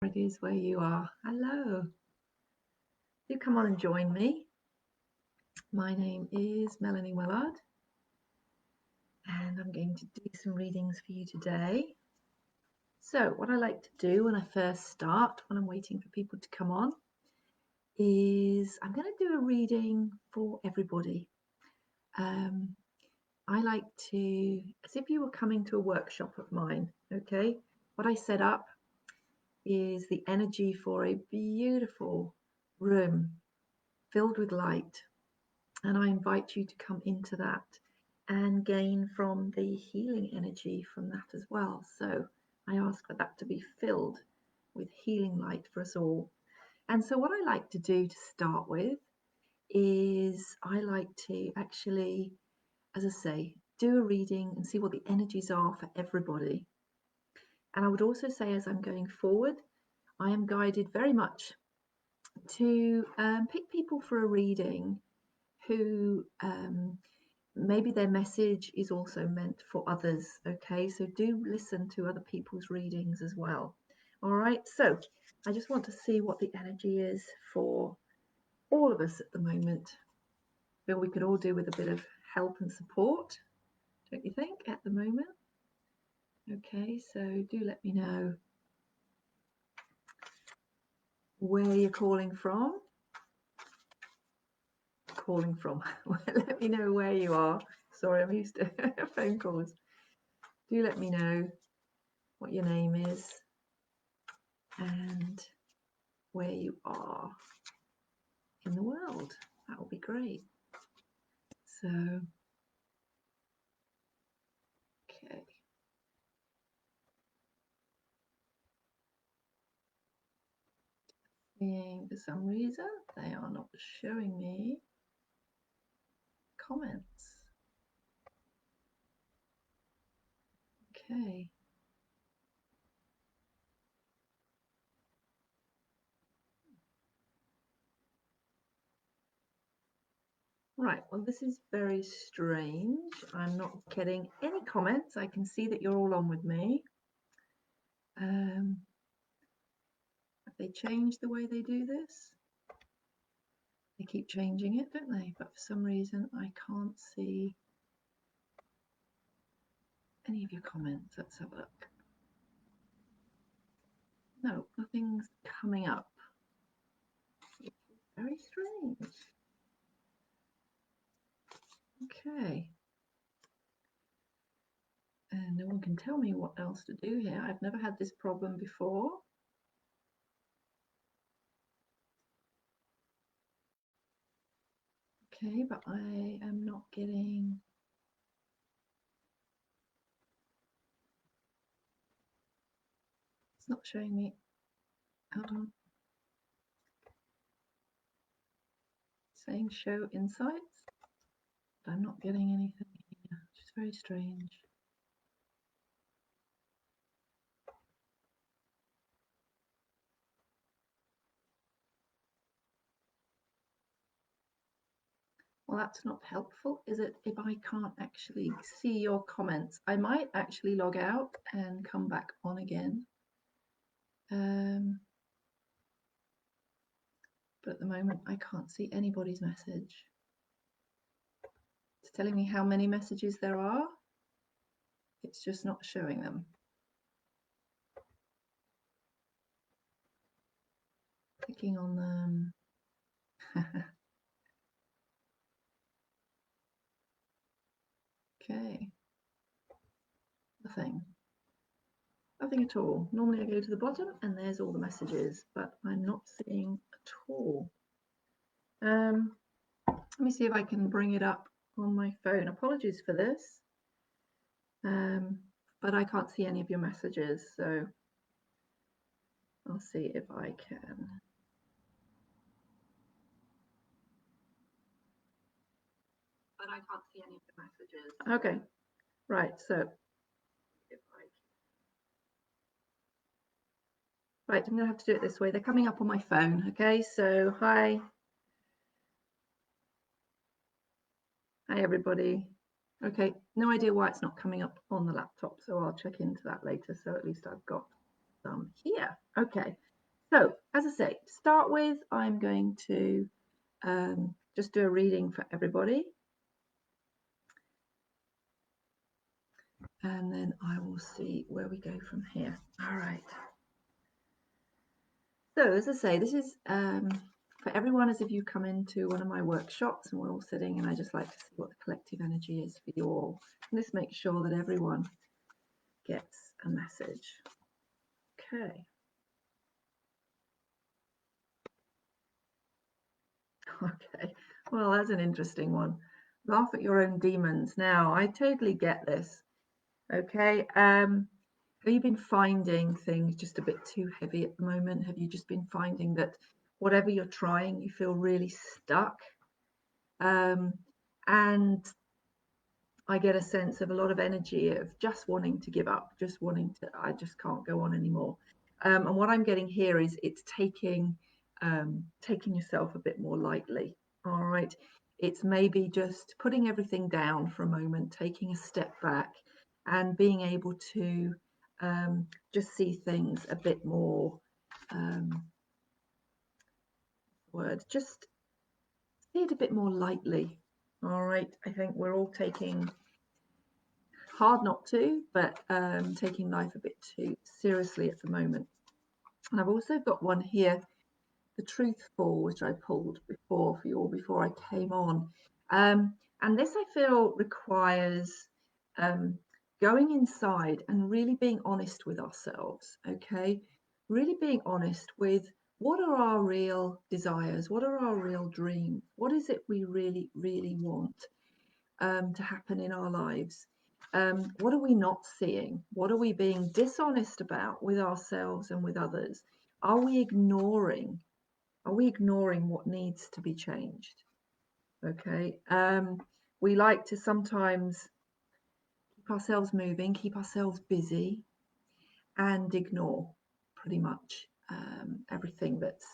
It is where you are. Hello. Do come on and join me. My name is Melanie Wellard, and I'm going to do some readings for you today. So what I like to do when I first start, when I'm waiting for people to come on, is I'm going to do a reading for everybody. I like to, as if you were coming to a workshop of mine, okay? What I set up is the energy for a beautiful room filled with light, and I invite you to come into that and gain from the healing energy from that as well. So I ask for that to be filled with healing light for us all. And so what I like to do to start with is I like to actually, as I say, do a reading and see what the energies are for everybody. And I would also say, as I'm going forward, I am guided very much to pick people for a reading who maybe their message is also meant for others. Okay, so do listen to other people's readings as well. All right, so I just want to see what the energy is for all of us at the moment. Feel we could all do with a bit of help and support, don't you think, at the moment? Okay, so do let me know where you're calling from. Let me know where you are. Sorry, I'm used to phone calls. Do let me know what your name is and where you are in the world. That will be great. So, okay. For some reason, they are not showing me comments. Okay. Right, well, this is very strange. I'm not getting any comments. I can see that you're all on with me. Have they changed the way they do this? They keep changing it, don't they? But for some reason, I can't see any of your comments. Let's have a look. No, nothing's coming up. Very strange. Okay. And no one can tell me what else to do here. I've never had this problem before. Okay, but I am not getting... It's not showing me. Hold on. Saying show insights, but I'm not getting anything here, which is very strange. Well, that's not helpful, is it? If I can't actually see your comments, I might actually log out and come back on again. But at the moment, I can't see anybody's message. It's telling me how many messages there are. It's just not showing them. Clicking on them. Okay. Nothing at all. Normally I go to the bottom and there's all the messages, but I'm not seeing at all. Let me see if I can bring it up on my phone. Apologies for this, but I can't see any of your messages, so I'll see if I can. But I can't see any of the messages. Okay, right, so if I can. Right, I'm gonna have to do it this way. They're coming up on my phone, okay? So hi everybody. Okay, no idea why it's not coming up on the laptop, so I'll check into that later. So at least I've got some here. Okay, So, as I say, to start with, I'm going to just do a reading for everybody. And then I will see where we go from here. All right. So, as I say, this is for everyone as if you come into one of my workshops and we're all sitting, and I just like to see what the collective energy is for you all. And this makes sure that everyone gets a message. Okay. Okay. Well, that's an interesting one. Laugh at your own demons. Now, I totally get this. Okay. Have you been finding things just a bit too heavy at the moment? Have you just been finding that whatever you're trying, you feel really stuck? And I get a sense of a lot of energy of just wanting to give up, just wanting to, I just can't go on anymore. And what I'm getting here is it's taking yourself a bit more lightly. All right. It's maybe just putting everything down for a moment, taking a step back and being able to just see things a bit more, just see it a bit more lightly. All right. I think we're all taking, hard not to, but taking life a bit too seriously at the moment. And I've also got one here, the Truthful, which I pulled before for you all before I came on. And this I feel requires going inside and really being honest with ourselves, okay? Really being honest with what are our real desires? What are our real dreams? What is it we really, really want to happen in our lives? What are we not seeing? What are we being dishonest about with ourselves and with others? Are we ignoring? Are we ignoring what needs to be changed? Okay. We like to sometimes keep ourselves moving, keep ourselves busy, and ignore pretty much everything that's,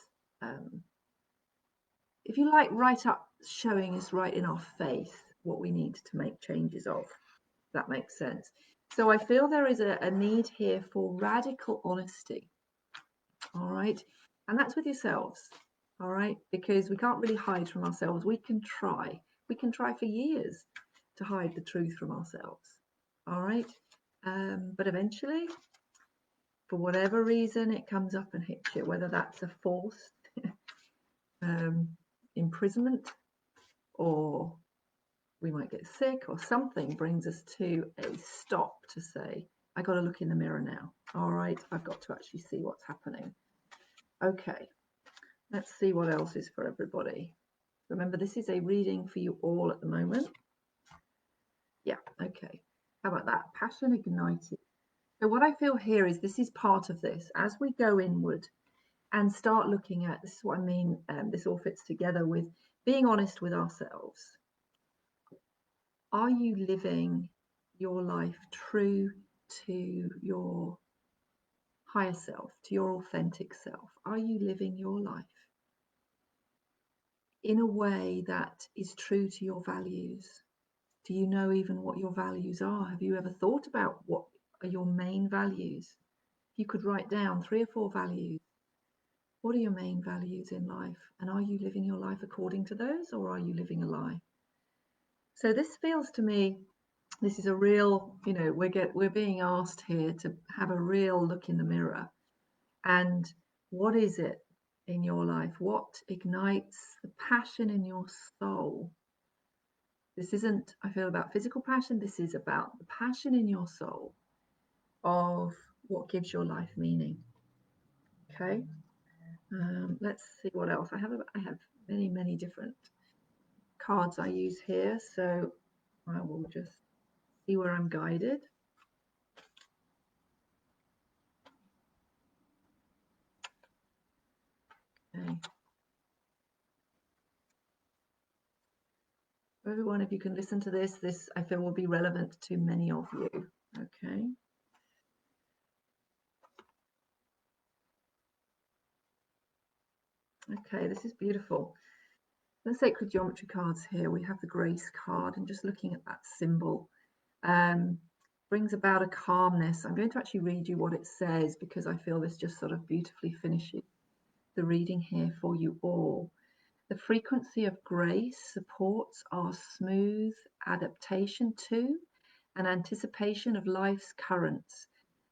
if you like, right up showing us right in our face what we need to make changes of. That makes sense. So I feel there is a need here for radical honesty. All right. And that's with yourselves. All right. Because we can't really hide from ourselves. We can try. We can try for years to hide the truth from ourselves. All right. But eventually, for whatever reason, it comes up and hits you, whether that's a forced imprisonment, or we might get sick, or something brings us to a stop to say, I got to look in the mirror now. All right, I've got to actually see what's happening. Okay, let's see what else is for everybody. Remember, this is a reading for you all at the moment. Yeah, okay. How about that? Passion ignited. So what I feel here is this is part of this. As we go inward and start looking at, this is what I mean, this all fits together with being honest with ourselves. Are you living your life true to your higher self, to your authentic self? Are you living your life in a way that is true to your values? Do you know even what your values are? Have you ever thought about what are your main values? If you could write down 3 or 4 values, what are your main values in life? And are you living your life according to those, or are you living a lie? So this feels to me, this is a real, we're being asked here to have a real look in the mirror. And what is it in your life? What ignites the passion in your soul? This isn't, I feel, about physical passion. This is about the passion in your soul of what gives your life meaning. Okay. Let's see what else. I have many, many different cards I use here. So I will just see where I'm guided. Okay. Everyone, if you can listen to this I feel will be relevant to many of you. Okay. Okay, this is beautiful. The sacred geometry cards here, we have the grace card, and just looking at that symbol brings about a calmness. I'm going to actually read you what it says because I feel this just sort of beautifully finishes the reading here for you all. The frequency of grace supports our smooth adaptation to and anticipation of life's currents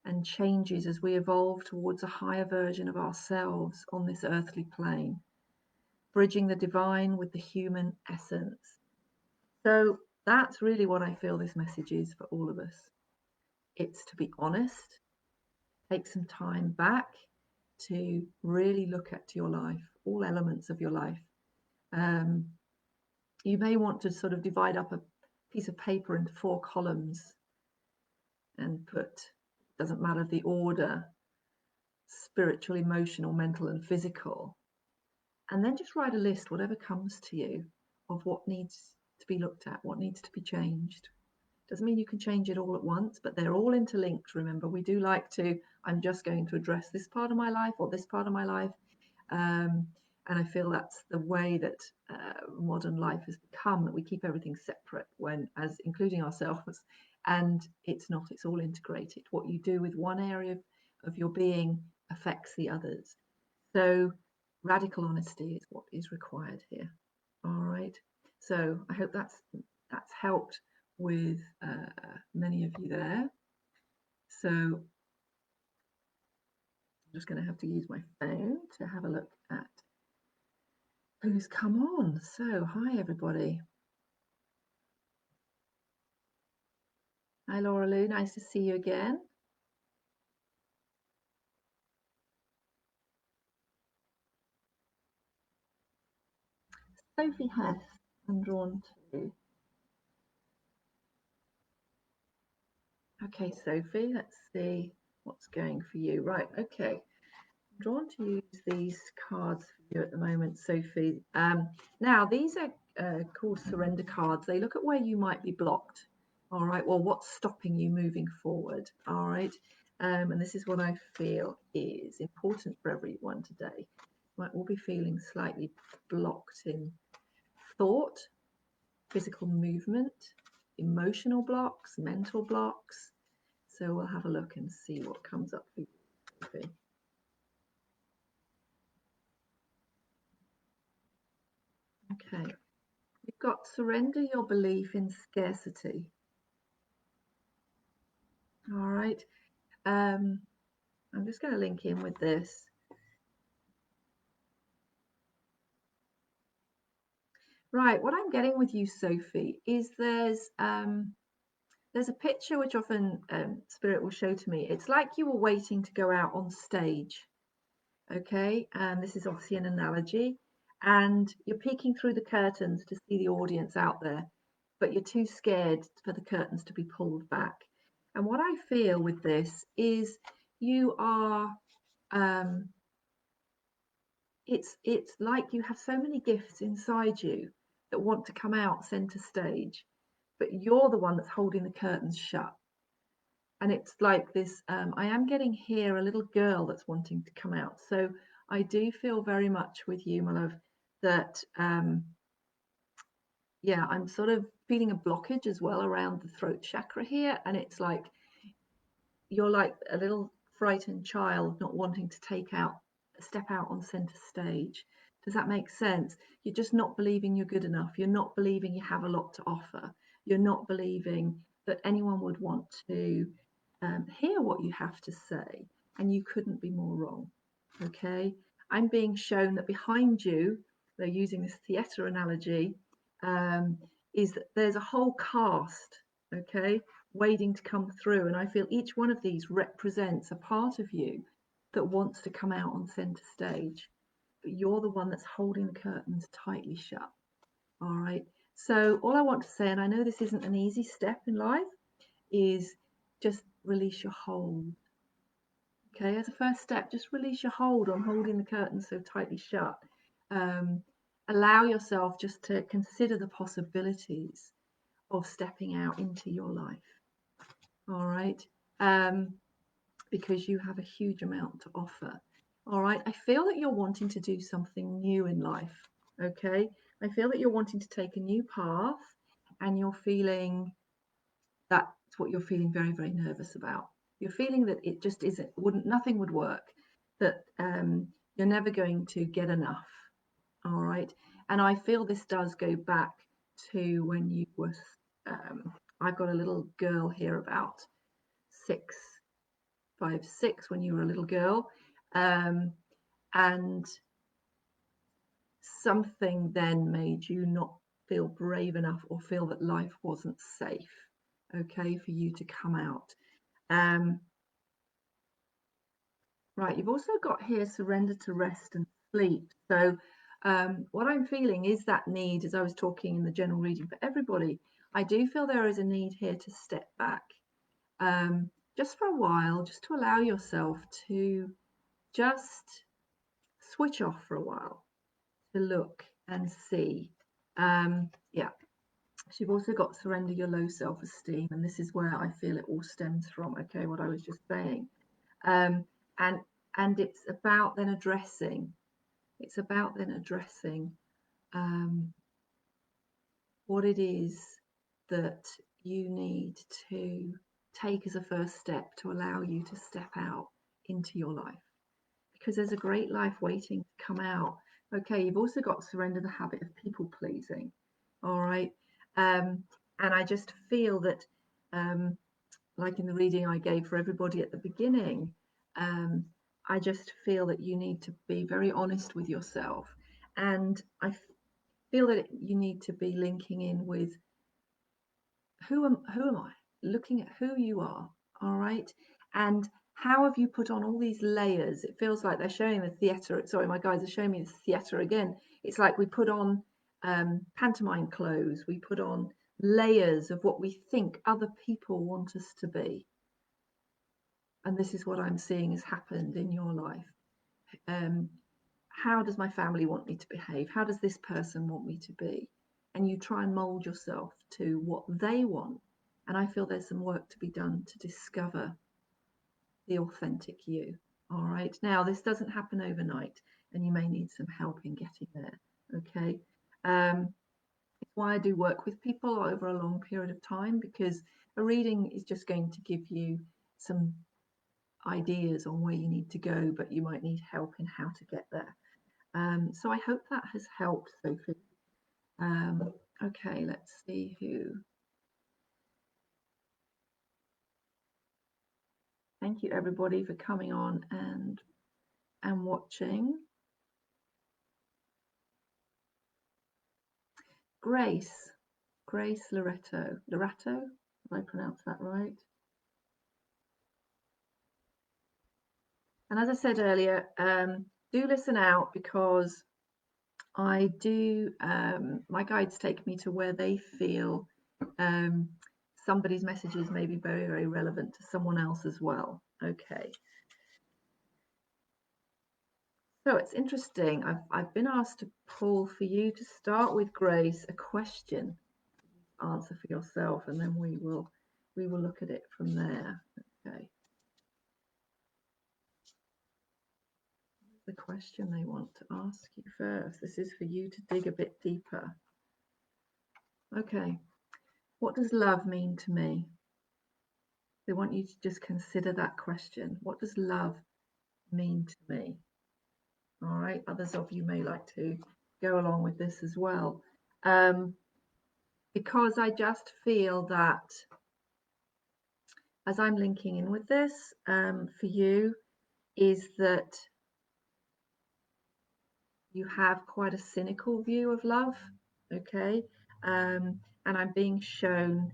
and changes as we evolve towards a higher version of ourselves on this earthly plane, bridging the divine with the human essence. So that's really what I feel this message is for all of us. It's to be honest, take some time back to really look at your life, all elements of your life. You may want to sort of divide up a piece of paper into 4 columns and put, doesn't matter the order, spiritual, emotional, mental, and physical. And then just write a list, whatever comes to you, of what needs to be looked at, what needs to be changed. Doesn't mean you can change it all at once, but they're all interlinked. Remember, we do like to, I'm just going to address this part of my life or this part of my life. And I feel that's the way that modern life has become, that we keep everything separate, as including ourselves. And it's not, it's all integrated. What you do with one area of your being affects the others. So radical honesty is what is required here. All right. So I hope that's helped with many of you there. So I'm just going to have to use my phone to have a look at who's come on. So hi everybody. Hi Laura Lou, nice to see you again. Sophie Hess, I'm drawn to. Okay, Sophie, let's see what's going for you. Right, okay. I'm drawn to use these cards for you at the moment, Sophie. Now, these are called surrender cards. They look at where you might be blocked. All right, well, what's stopping you moving forward? All right, and this is what I feel is important for everyone today. Might all be feeling slightly blocked in thought, physical movement, emotional blocks, mental blocks. So we'll have a look and see what comes up for you, Sophie. Okay, you've got surrender your belief in scarcity. All right, I'm just going to link in with this. Right, what I'm getting with you, Sophie, is there's a picture which often Spirit will show to me. It's like you were waiting to go out on stage. Okay, this is obviously an analogy, and you're peeking through the curtains to see the audience out there, but you're too scared for the curtains to be pulled back. And what I feel with this is you are it's like you have so many gifts inside you that want to come out center stage, but you're the one that's holding the curtains shut. And it's like this, I am getting here a little girl that's wanting to come out. So I do feel very much with you, my love, that yeah, I'm sort of feeling a blockage as well around the throat chakra here. And it's like you're like a little frightened child not wanting to step out on center stage. Does that make sense? You're just not believing you're good enough. You're not believing you have a lot to offer. You're not believing that anyone would want to hear what you have to say, and you couldn't be more wrong. Okay, I'm being shown that behind you, they're using this theatre analogy, is that there's a whole cast, okay, waiting to come through, and I feel each one of these represents a part of you that wants to come out on center stage, but you're the one that's holding the curtains tightly shut. All right, so all I want to say, and I know this isn't an easy step in life, is just release your hold. Okay, as a first step, just release your hold on holding the curtains so tightly shut. Allow yourself just to consider the possibilities of stepping out into your life. All right, because you have a huge amount to offer. All right, I feel that you're wanting to do something new in life. Okay, I feel that you're wanting to take a new path, and you're feeling that's what you're feeling very, very nervous about. You're feeling that it just nothing would work, that You're never going to get enough. All right. And I feel this does go back to when you were, I've got a little girl here about 6, 5, 6 when you were a little girl. And something then made you not feel brave enough or feel that life wasn't safe, okay, for you to come out. Right, you've also got here surrender to rest and sleep. So what I'm feeling is that need, as I was talking in the general reading for everybody, I do feel there is a need here to step back just for a while, just to allow yourself to just switch off for a while, to look and see. Yeah, so you've also got surrender your low self-esteem, and this is where I feel it all stems from, okay, what I was just saying. And it's about then addressing, what it is that you need to take as a first step to allow you to step out into your life, because there's a great life waiting to come out. Okay, you've also got to surrender the habit of people pleasing. All right. And I just feel that, like in the reading I gave for everybody at the beginning, I just feel that you need to be very honest with yourself. And I feel that you need to be linking in with who am I? Looking at who you are, all right? And how have you put on all these layers? It feels like they're showing the theatre. Sorry, my guys are showing me the theatre again. It's like we put on pantomime clothes. We put on layers of what we think other people want us to be. And this is what I'm seeing has happened in your life. How does my family want me to behave? How does this person want me to be? And you try and mold yourself to what they want. And I feel there's some work to be done to discover the authentic you. All right. Now, this doesn't happen overnight, and you may need some help in getting there. Okay. It's why I do work with people over a long period of time, because a reading is just going to give you some ideas on where you need to go, but you might need help in how to get there. So I hope that has helped, Sophie. Okay, let's see who. Thank you everybody for coming on and watching. Grace Loretto. Did I pronounce that right? And as I said earlier, do listen out, because I do, my guides take me to where they feel somebody's messages may be very, very relevant to someone else as well. Okay. So it's interesting. I've been asked to pull for you to start with, Grace, a question, answer for yourself, and then we will look at it from there. Okay. The question they want to ask you first. This is for you to dig a bit deeper. Okay. What does love mean to me? They want you to just consider that question. What does love mean to me? All right. Others of you may like to go along with this as well. Because I just feel that as I'm linking in with this, for you, is that you have quite a cynical view of love, okay? And I'm being shown,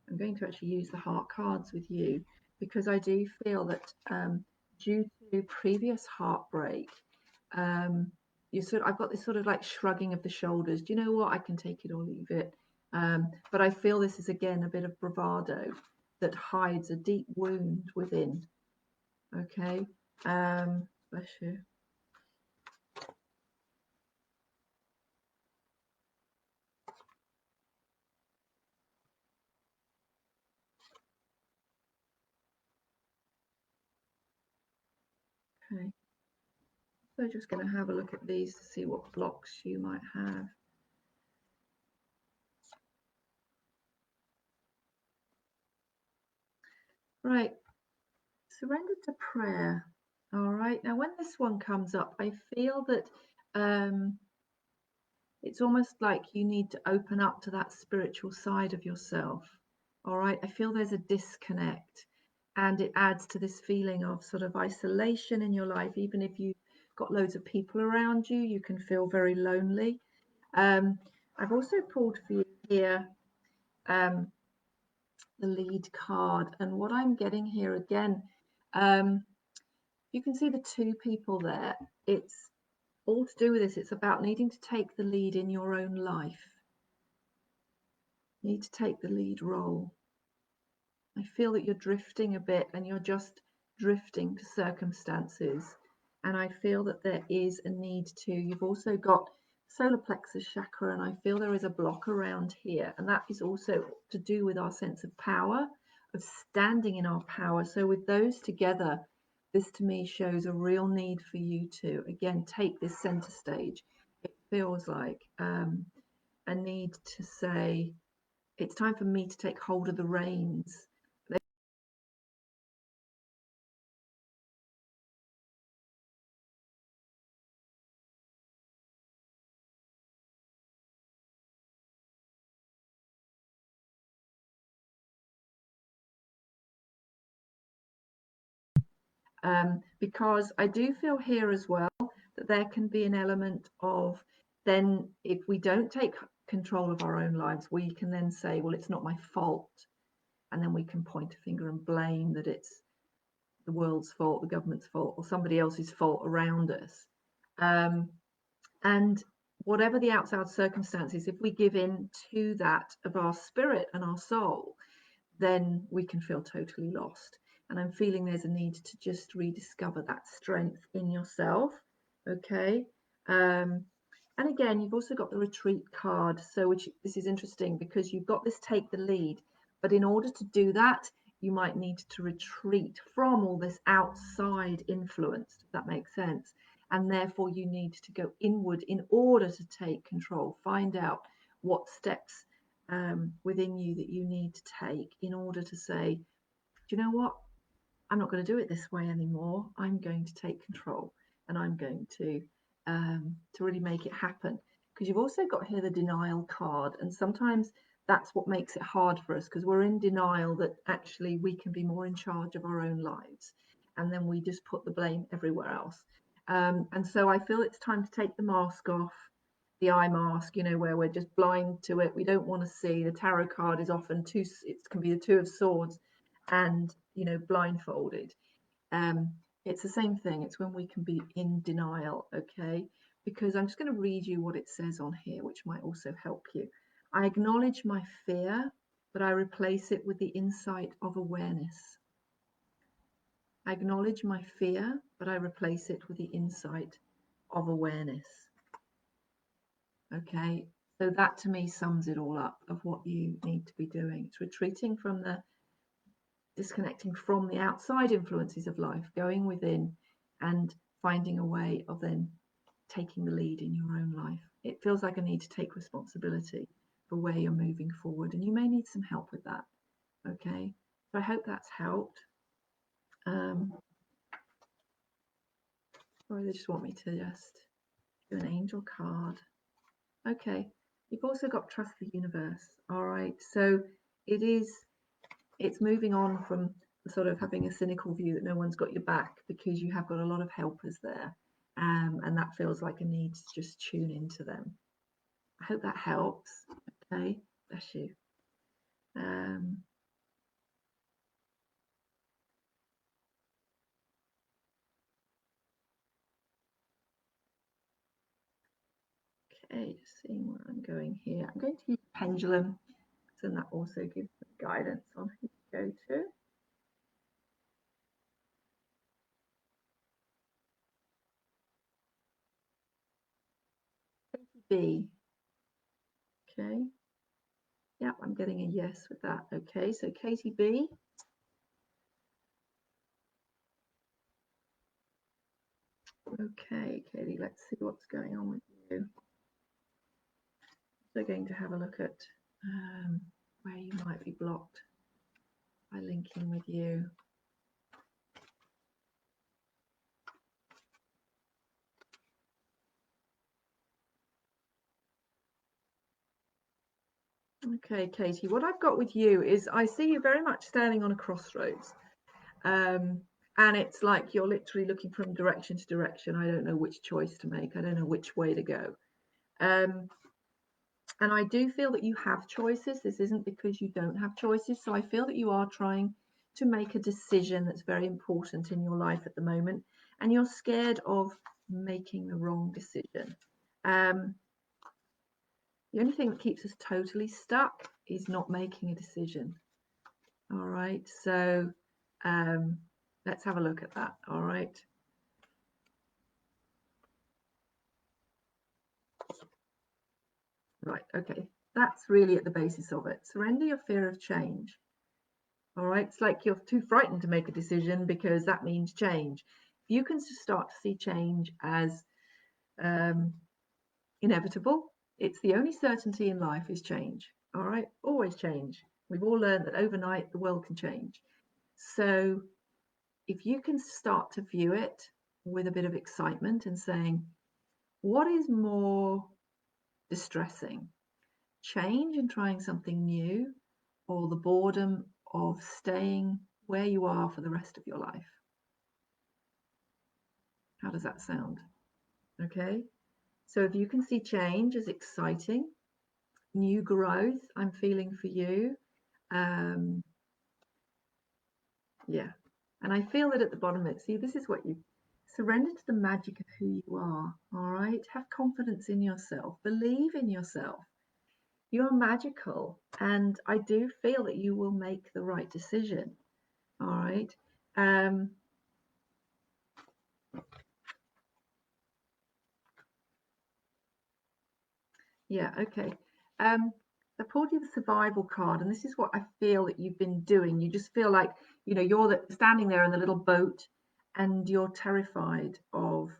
I'm going to actually use the heart cards with you, because I do feel that due to previous heartbreak, I've got this sort of like shrugging of the shoulders. Do you know what? I can take it or leave it. But I feel this is again a bit of bravado that hides a deep wound within. Okay. Bless you. Okay. So just going to have a look at these to see what blocks you might have. Right. Surrender to prayer. All right, now when this one comes up, I feel that it's almost like you need to open up to that spiritual side of yourself. All right, I feel there's a disconnect, and it adds to this feeling of sort of isolation in your life. Even if you've got loads of people around you, you can feel very lonely. I've also pulled for you here the lead card, and what I'm getting here again, you can see the two people there. It's all to do with this. It's about needing to take the lead in your own life. You need to take the lead role. I feel that you're drifting a bit, and you're just drifting to circumstances. And I feel that there is a need to. You've also got solar plexus chakra, and I feel there is a block around here. And that is also to do with our sense of power, of standing in our power. So with those together, this to me shows a real need for you to, again, take this center stage. It feels like a need to say, it's time for me to take hold of the reins. Because I do feel here as well that there can be an element of, then if we don't take control of our own lives, we can then say, well, it's not my fault. And then we can point a finger and blame that it's the world's fault, the government's fault, or somebody else's fault around us. And whatever the outside circumstances, if we give in to that of our spirit and our soul, then we can feel totally lost. And I'm feeling there's a need to just rediscover that strength in yourself. Okay. And again, you've also got the retreat card. So which this is interesting because you've got this take the lead. But in order to do that, you might need to retreat from all this outside influence, if that makes sense. And therefore you need to go inward in order to take control, find out what steps within you that you need to take in order to say, do you know what? I'm not going to do it this way anymore. I'm going to take control, and I'm going to really make it happen. Because you've also got here the denial card, and sometimes that's what makes it hard for us, because we're in denial that actually we can be more in charge of our own lives, and then we just put the blame everywhere else. And so I feel it's time to take the mask off, the eye mask, you know, where we're just blind to it. We don't want to see. The tarot card is often two, it can be the Two of Swords and, you know, blindfolded. It's the same thing. It's when we can be in denial, okay? Because I'm just going to read you what it says on here, which might also help you. I acknowledge my fear, but I replace it with the insight of awareness. I acknowledge my fear, but I replace it with the insight of awareness. Okay, so that to me sums it all up of what you need to be doing. It's retreating from the, disconnecting from the outside influences of life, going within and finding a way of then taking the lead in your own life. It feels like a need to take responsibility for where you're moving forward, and you may need some help with that. Okay, so I hope that's helped. Sorry, they just want me to just do an angel card. Okay, you've also got trust the universe. All right, so it's moving on from sort of having a cynical view that no one's got your back, because you have got a lot of helpers there, and that feels like a need to just tune into them. I hope that helps. Okay, bless you. Okay, just seeing where I'm going here. I'm going to use pendulum, so that also gives guidance on who to go to. B. Okay. Yep, I'm getting a yes with that. Okay, so Katie B. Okay, Katie, let's see what's going on with you. So going to have a look at where you might be blocked by linking with you. Okay, Katie, what I've got with you is I see you very much standing on a crossroads. And it's like you're literally looking from direction to direction. I don't know which choice to make. I don't know which way to go. And I do feel that you have choices. This isn't because you don't have choices. So I feel that you are trying to make a decision that's very important in your life at the moment. And you're scared of making the wrong decision. The only thing that keeps us totally stuck is not making a decision. All right. So let's have a look at that. All right. Right, okay. That's really at the basis of it. Surrender your fear of change. All right, it's like you're too frightened to make a decision because that means change. If you can start to see change as inevitable, it's the only certainty in life is change. All right, always change. We've all learned that overnight the world can change. So if you can start to view it with a bit of excitement and saying, what is more distressing? Change and trying something new, or the boredom of staying where you are for the rest of your life? How does that sound? Okay, so if you can see change as exciting, new growth, I'm feeling for you. Yeah, and I feel that at the bottom of it, see, this is what you surrender to the magic of who you are. All right, have confidence in yourself, believe in yourself. You are magical, and I do feel that you will make the right decision. All right. Yeah, okay. I pulled you the survival card, and this is what I feel that you've been doing. You just feel like, you're standing there in the little boat, and you're terrified of,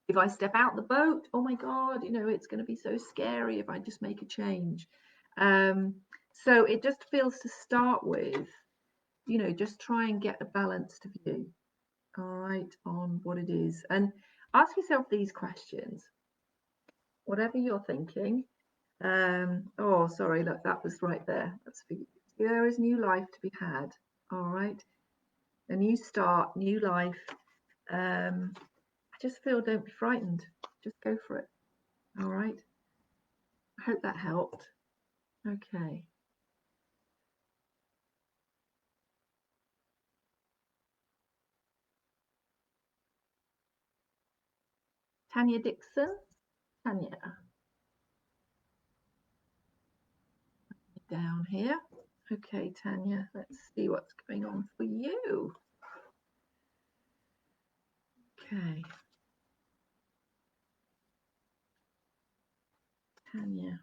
if I step out the boat, oh my God, it's going to be so scary if I just make a change. So it just feels to start with, just try and get a balanced view, all right, on what it is. And ask yourself these questions. Whatever you're thinking, oh, sorry, look, that was right there. That's for you. There is new life to be had. All right. A new start, new life. I just feel don't be frightened. Just go for it. All right. I hope that helped. Okay. Tanya Dixon. Tanya. Down here. Okay, Tanya, let's see what's going on for you. Okay. Tanya.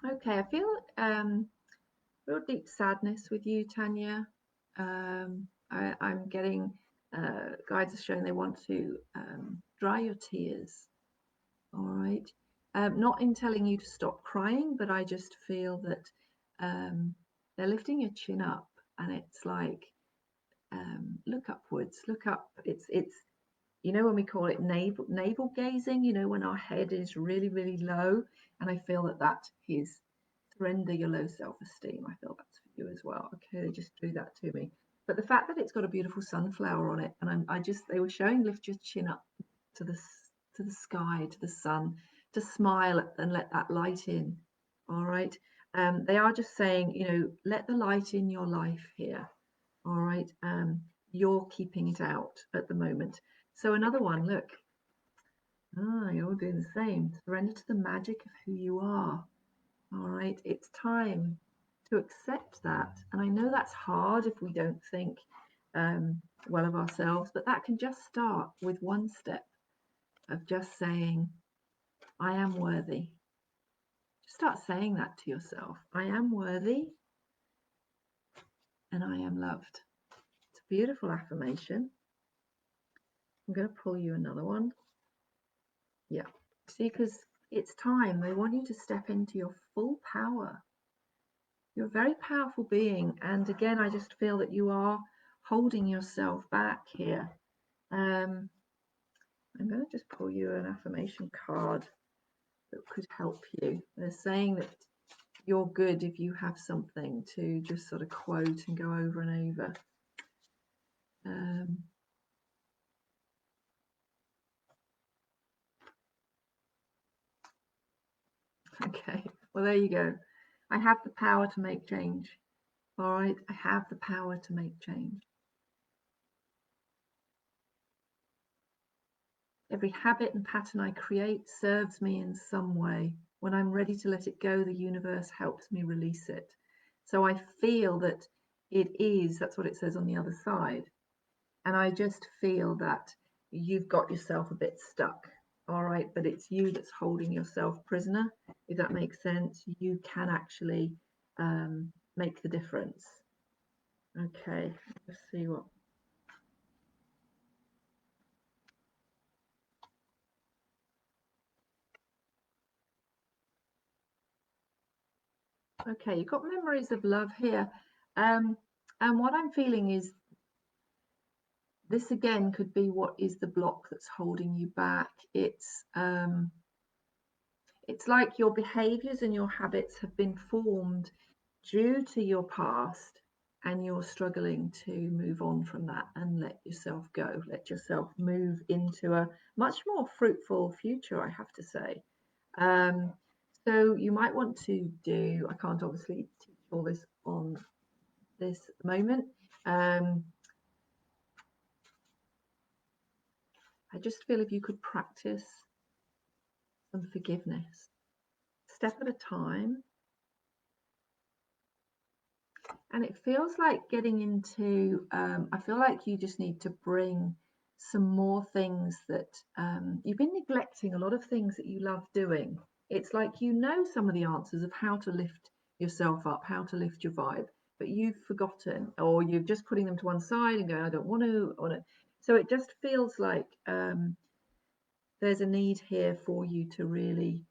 Okay, I feel real deep sadness with you, Tanya. I'm getting guides are showing they want to dry your tears. All right. Not in telling you to stop crying, but I just feel that they're lifting your chin up, and it's like look upwards, look up. It's when we call it navel gazing. When our head is really really low, and I feel that is surrender your low self-esteem. I feel that's for you as well. Okay, they just drew that to me. But the fact that it's got a beautiful sunflower on it, and they were showing lift your chin up to the sky, to the sun, to smile and let that light in. All right. They are just saying, let the light in your life here. All right. You're keeping it out at the moment. So another one, look. You're doing the same. Surrender to the magic of who you are. All right, it's time to accept that. And I know that's hard if we don't think well of ourselves, but that can just start with one step of just saying, I am worthy. Just start saying that to yourself. I am worthy and I am loved. It's a beautiful affirmation. I'm going to pull you another one. Yeah, see, because it's time. They want you to step into your full power. You're a very powerful being, and again, I just feel that you are holding yourself back here. I'm going to just pull you an affirmation card that could help you. They're saying that you're good if you have something to just sort of quote and go over and over. Okay, well, there you go. I have the power to make change. All right, I have the power to make change. Every habit and pattern I create serves me in some way. When I'm ready to let it go, the universe helps me release it. So I feel that that's what it says on the other side. And I just feel that you've got yourself a bit stuck. All right, but it's you that's holding yourself prisoner. If that makes sense, you can actually make the difference. Okay, let's see what. Okay, you've got memories of love here. And what I'm feeling is this again could be what is the block that's holding you back. It's like your behaviors and your habits have been formed due to your past, and you're struggling to move on from that and let yourself go, let yourself move into a much more fruitful future, I have to say. So you might want to do, I can't obviously teach all this on this moment. I just feel if you could practice some forgiveness, step at a time. And it feels like getting into, I feel like you just need to bring some more things that you've been neglecting, a lot of things that you love doing. It's like you know some of the answers of how to lift yourself up, how to lift your vibe, but you've forgotten, or you're just putting them to one side and going, I don't want to. So it just feels like there's a need here for you to really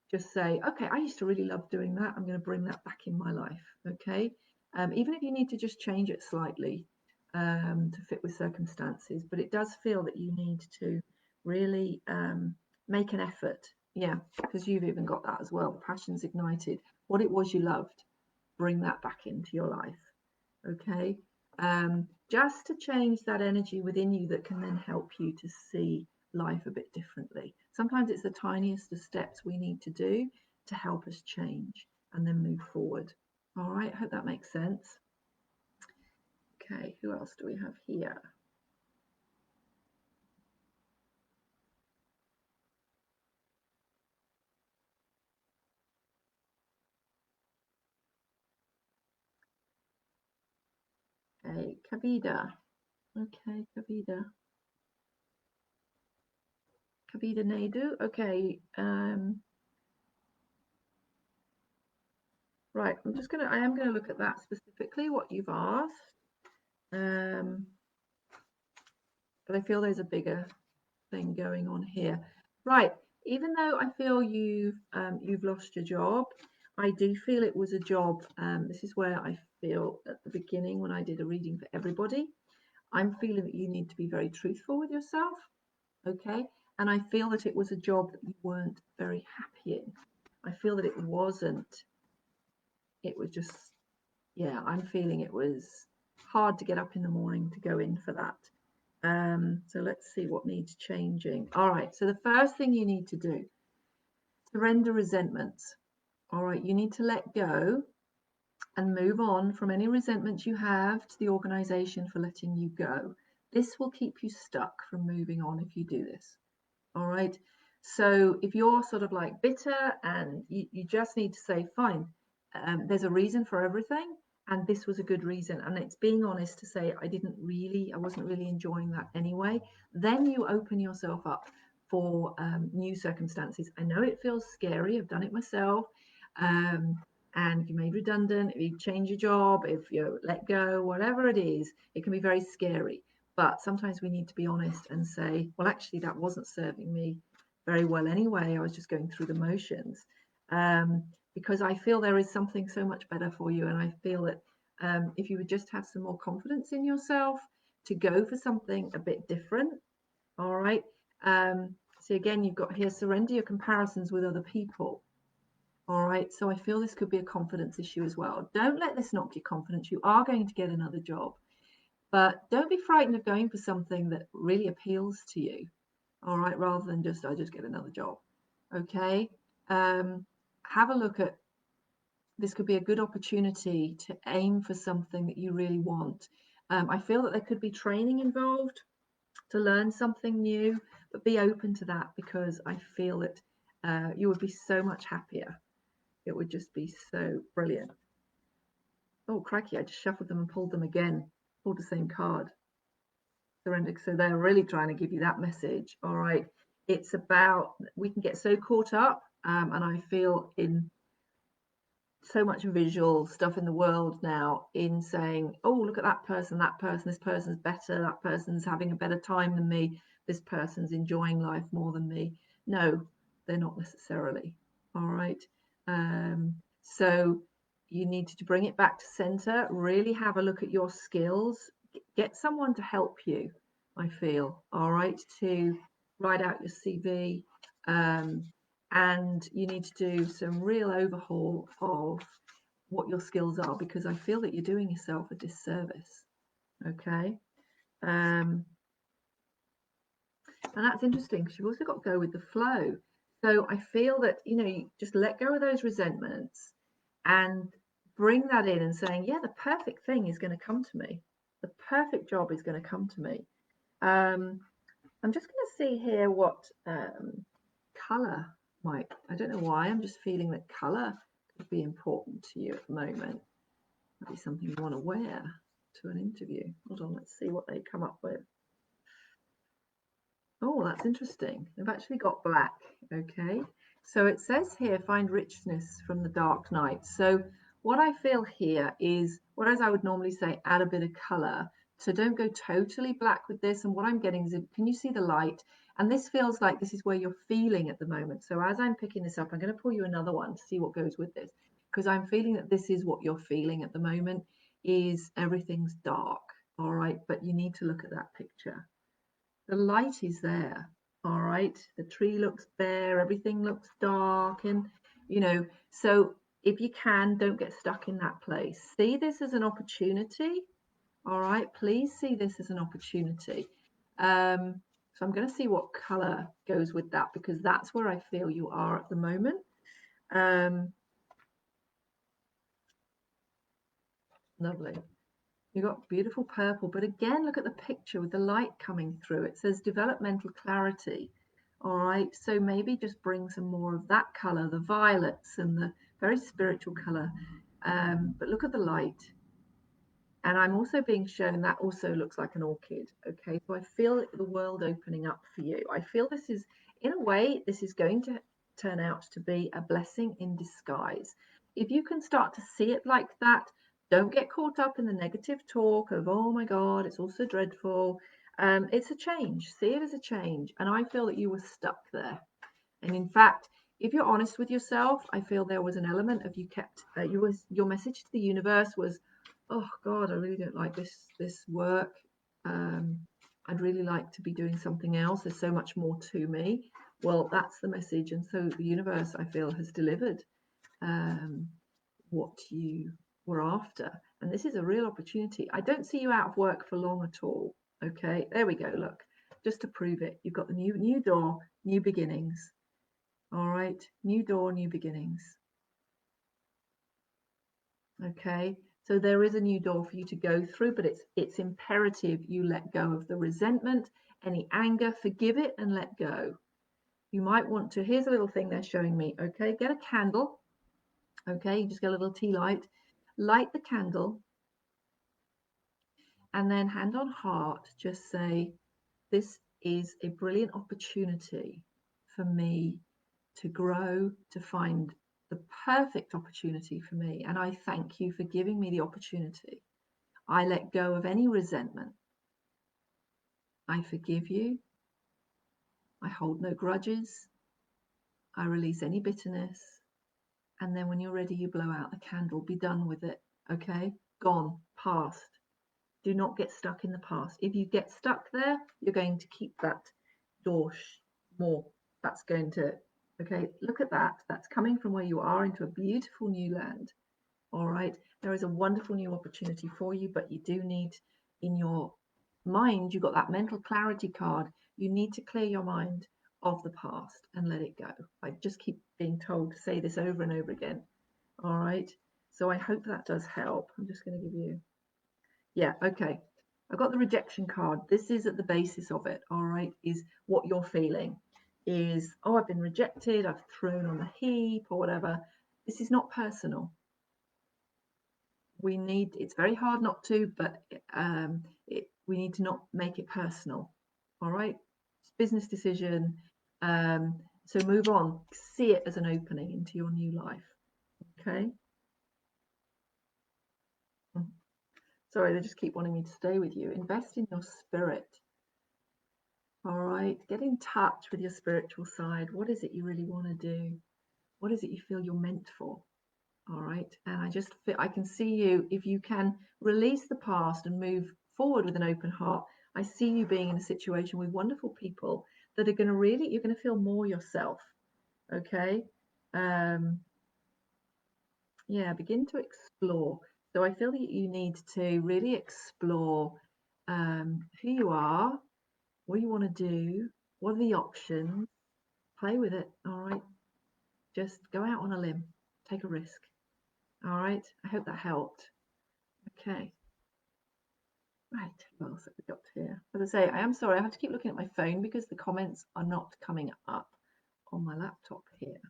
just say, okay, I used to really love doing that. I'm going to bring that back in my life. Okay. Even if you need to just change it slightly to fit with circumstances, but it does feel that you need to really make an effort. Yeah, because you've even got that as well. The passion's ignited. What it was you loved, bring that back into your life. Okay. Just to change that energy within you that can then help you to see life a bit differently. Sometimes it's the tiniest of steps we need to do to help us change and then move forward. All right, I hope that makes sense. Okay, who else do we have here? Okay, Kavida. Okay, Kavida. Kavida Naidu. Okay. Right, I am gonna look at that specifically, what you've asked. But I feel there's a bigger thing going on here. Right, even though I feel you've lost your job, I do feel it was a job. This is where I feel at the beginning when I did a reading for everybody, I'm feeling that you need to be very truthful with yourself, okay? And I feel that it was a job that you weren't very happy in. I feel that it was just, yeah, I'm feeling it was hard to get up in the morning to go in for that. So let's see what needs changing. All right, so the first thing you need to do, surrender resentments. All right, you need to let go and move on from any resentments you have to the organization for letting you go. This will keep you stuck from moving on if you do this. All right, so if you're sort of like bitter and you just need to say, fine, there's a reason for everything, and this was a good reason, and it's being honest to say I wasn't really enjoying that anyway. Then you open yourself up for new circumstances. I know it feels scary, I've done it myself. And if you're made redundant, if you change your job, if you let go, whatever it is, it can be very scary. But sometimes we need to be honest and say, well, actually, that wasn't serving me very well anyway. I was just going through the motions. Because I feel there is something so much better for you. And I feel that if you would just have some more confidence in yourself to go for something a bit different, all right, So again, you've got here, surrender your comparisons with other people. All right, so I feel this could be a confidence issue as well. Don't let this knock your confidence. You are going to get another job, but don't be frightened of going for something that really appeals to you. All right, rather than just, I just get another job. Okay, have a look at this. Could be a good opportunity to aim for something that you really want. I feel that there could be training involved to learn something new, but be open to that, because I feel that you would be so much happier. It would just be so brilliant. Oh, crikey, I just shuffled them and pulled them again. Pulled the same card. Surrender. So they're really trying to give you that message. All right. It's about, we can get so caught up, and I feel in so much visual stuff in the world now, in saying, oh, look at that person, this person's better, that person's having a better time than me, this person's enjoying life more than me. No, they're not necessarily. All right. So you need to bring it back to center, really have a look at your skills, get someone to help you, I feel, all right, to write out your CV. And you need to do some real overhaul of what your skills are, because I feel that you're doing yourself a disservice. Okay. And that's interesting, because you've also got to go with the flow. So I feel that, you know, you just let go of those resentments and bring that in and saying, yeah, the perfect thing is going to come to me. The perfect job is going to come to me. I'm just going to see here what color might, I don't know why, I'm just feeling that color could be important to you at the moment. Might be something you want to wear to an interview. Hold on, let's see what they come up with. Oh, that's interesting. They've actually got black. Okay. So it says here, find richness from the dark night. So what I feel here is, whereas I would normally say add a bit of color, so don't go totally black with this. And what I'm getting is, can you see the light? And this feels like this is where you're feeling at the moment. So as I'm picking this up, I'm going to pull you another one to see what goes with this, because I'm feeling that this is what you're feeling at the moment, is everything's dark. All right. But you need to look at that picture. The light is there. All right. The tree looks bare, everything looks dark, and you know, so if you can, don't get stuck in that place. See this as an opportunity. All right, please see this as an opportunity. So I'm going to see what color goes with that, because that's where I feel you are at the moment. Lovely. You've got beautiful purple, but again, look at the picture with the light coming through. It says developmental clarity. All right, so maybe just bring some more of that color, the violets and the very spiritual color. But look at the light. And I'm also being shown that also looks like an orchid. Okay, so I feel the world opening up for you. I feel this is, in a way, this is going to turn out to be a blessing in disguise. If you can start to see it like that, don't get caught up in the negative talk of, oh my God, it's all so dreadful. It's a change. See it as a change. And I feel that you were stuck there. And in fact, if you're honest with yourself, I feel there was an element of you kept, your message to the universe was, oh God, I really don't like this work. I'd really like to be doing something else. There's so much more to me. Well, that's the message. And so the universe, I feel, has delivered what you were after. And this is a real opportunity. I don't see you out of work for long at all. Okay, there we go. Look, just to prove it, you've got the new door, new beginnings. All right, new door, new beginnings. Okay, so there is a new door for you to go through, but it's imperative you let go of the resentment, any anger, forgive it and let go. You might want to, here's a little thing they're showing me. Okay, get a candle. Okay, you just get a little tea light, light the candle, and then hand on heart, just say, this is a brilliant opportunity for me to grow, to find the perfect opportunity for me. And I thank you for giving me the opportunity. I let go of any resentment. I forgive you. I hold no grudges. I release any bitterness. And then when you're ready, you blow out the candle. Be done with it. Okay? Gone. Past. Do not get stuck in the past. If you get stuck there, you're going to keep that more. That's going to, okay, look at that. That's coming from where you are into a beautiful new land. All right. There is a wonderful new opportunity for you, but you do need, in your mind, you've got that mental clarity card. You need to clear your mind of the past and let it go. I just keep being told to say this over and over again. All right. So I hope that does help. I'm just going to give you, yeah, okay. I've got the rejection card. This is at the basis of it, all right, is what you're feeling is, oh, I've been rejected, I've thrown on the heap or whatever. This is not personal. We need, it's very hard not to, but we need to not make it personal, all right? It's a business decision. So move on, see it as an opening into your new life, okay? Sorry, they just keep wanting me to stay with you. Invest in your spirit. All right, get in touch with your spiritual side. What is it you really want to do? What is it you feel you're meant for? All right, and I just feel, I can see you, if you can release the past and move forward with an open heart. I see you being in a situation with wonderful people that are going to really, you're going to feel more yourself. Okay, yeah, begin to explore. So I feel that you need to really explore who you are, what you want to do, what are the options, play with it. All right, just go out on a limb, take a risk. All right, I hope that helped. Okay, right, what else have we got here? As I say, I am sorry, I have to keep looking at my phone because the comments are not coming up on my laptop here.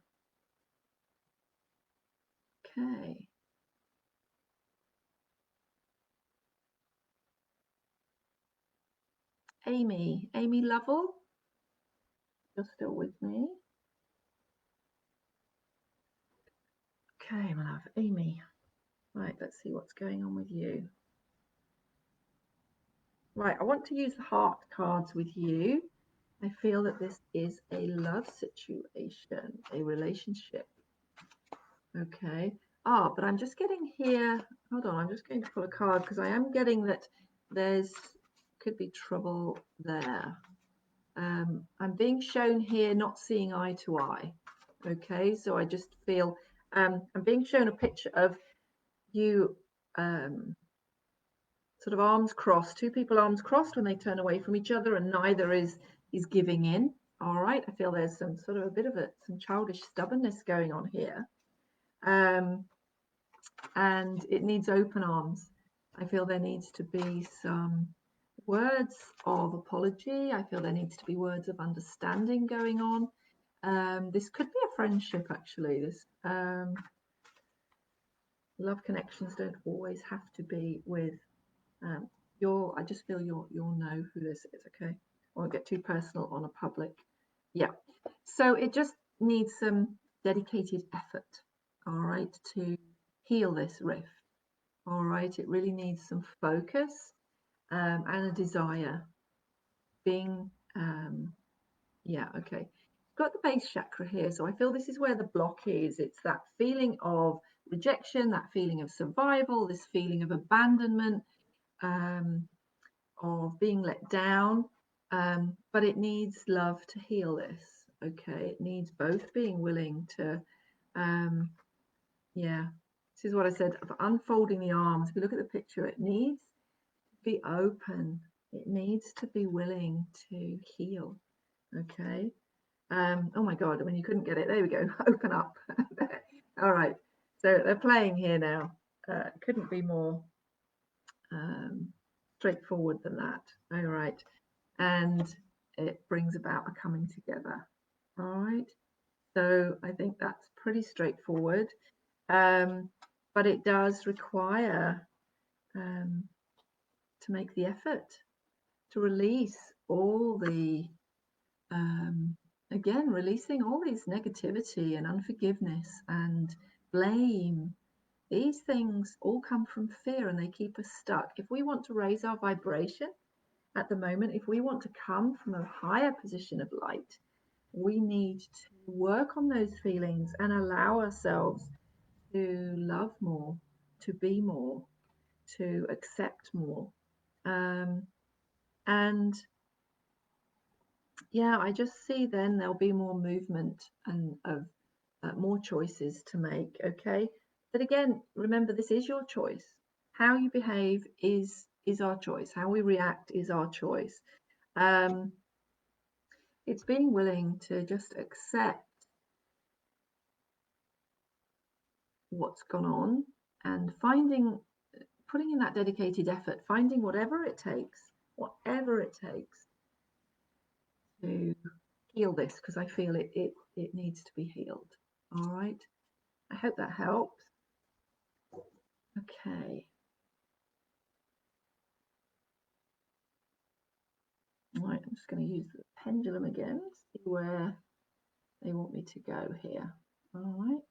Okay. Amy Lovell, you're still with me? Okay, my love, Amy. Right, let's see what's going on with you. Right, I want to use the heart cards with you. I feel that this is a love situation, a relationship. Okay. Ah, but I'm just getting here. Hold on, I'm just going to pull a card because I am getting that there's could be trouble there. I'm being shown here not seeing eye to eye. Okay, so I just feel I'm being shown a picture of you sort of arms crossed, two people arms crossed when they turn away from each other, and neither is giving in. All right, I feel there's some sort of a bit of some childish stubbornness going on here, and it needs open arms. I feel there needs to be some words of apology. I feel there needs to be words of understanding going on. This could be a friendship, actually. This love connections don't always have to be with I just feel you'll know who this is, okay? I won't get too personal on a public. Yeah. So it just needs some dedicated effort, all right, to heal this rift. All right. It really needs some focus and a desire. Being yeah, okay. Got the base chakra here, so I feel this is where the block is. It's that feeling of rejection, that feeling of survival, this feeling of abandonment, of being let down, but it needs love to heal this. Okay, it needs both being willing to yeah, this is what I said of unfolding the arms. If you look at the picture, it needs to be open, it needs to be willing to heal. Okay, oh my god, when you couldn't get it, there we go. Open up. All right, so they're playing here now. Couldn't be more straightforward than that. All right, and it brings about a coming together. All right, so I think that's pretty straightforward, but it does require to make the effort to release all the again, releasing all these negativity and unforgiveness and blame. These things all come from fear and they keep us stuck. If we want to raise our vibration at the moment, if we want to come from a higher position of light, we need to work on those feelings and allow ourselves to love more, to be more, to accept more. And yeah, I just see then there'll be more movement and of more choices to make. Okay, but again, remember this is your choice. How you behave is our choice. How we react is our choice. Um, it's being willing to just accept what's gone on and putting in that dedicated effort, finding whatever it takes to heal this, because I feel it needs to be healed. All right. I hope that helps. Okay. All right, I'm just going to use the pendulum again, see where they want me to go here. All right.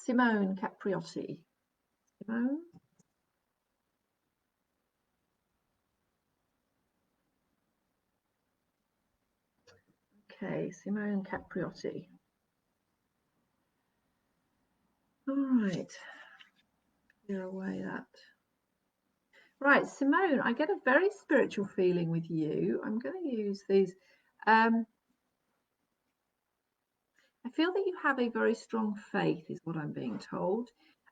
Simone Capriotti. Simone? Okay, Simone Capriotti. All right. Clear away that. Right, Simone, I get a very spiritual feeling with you. I'm going to use these. I feel that you have a very strong faith, is what I'm being told.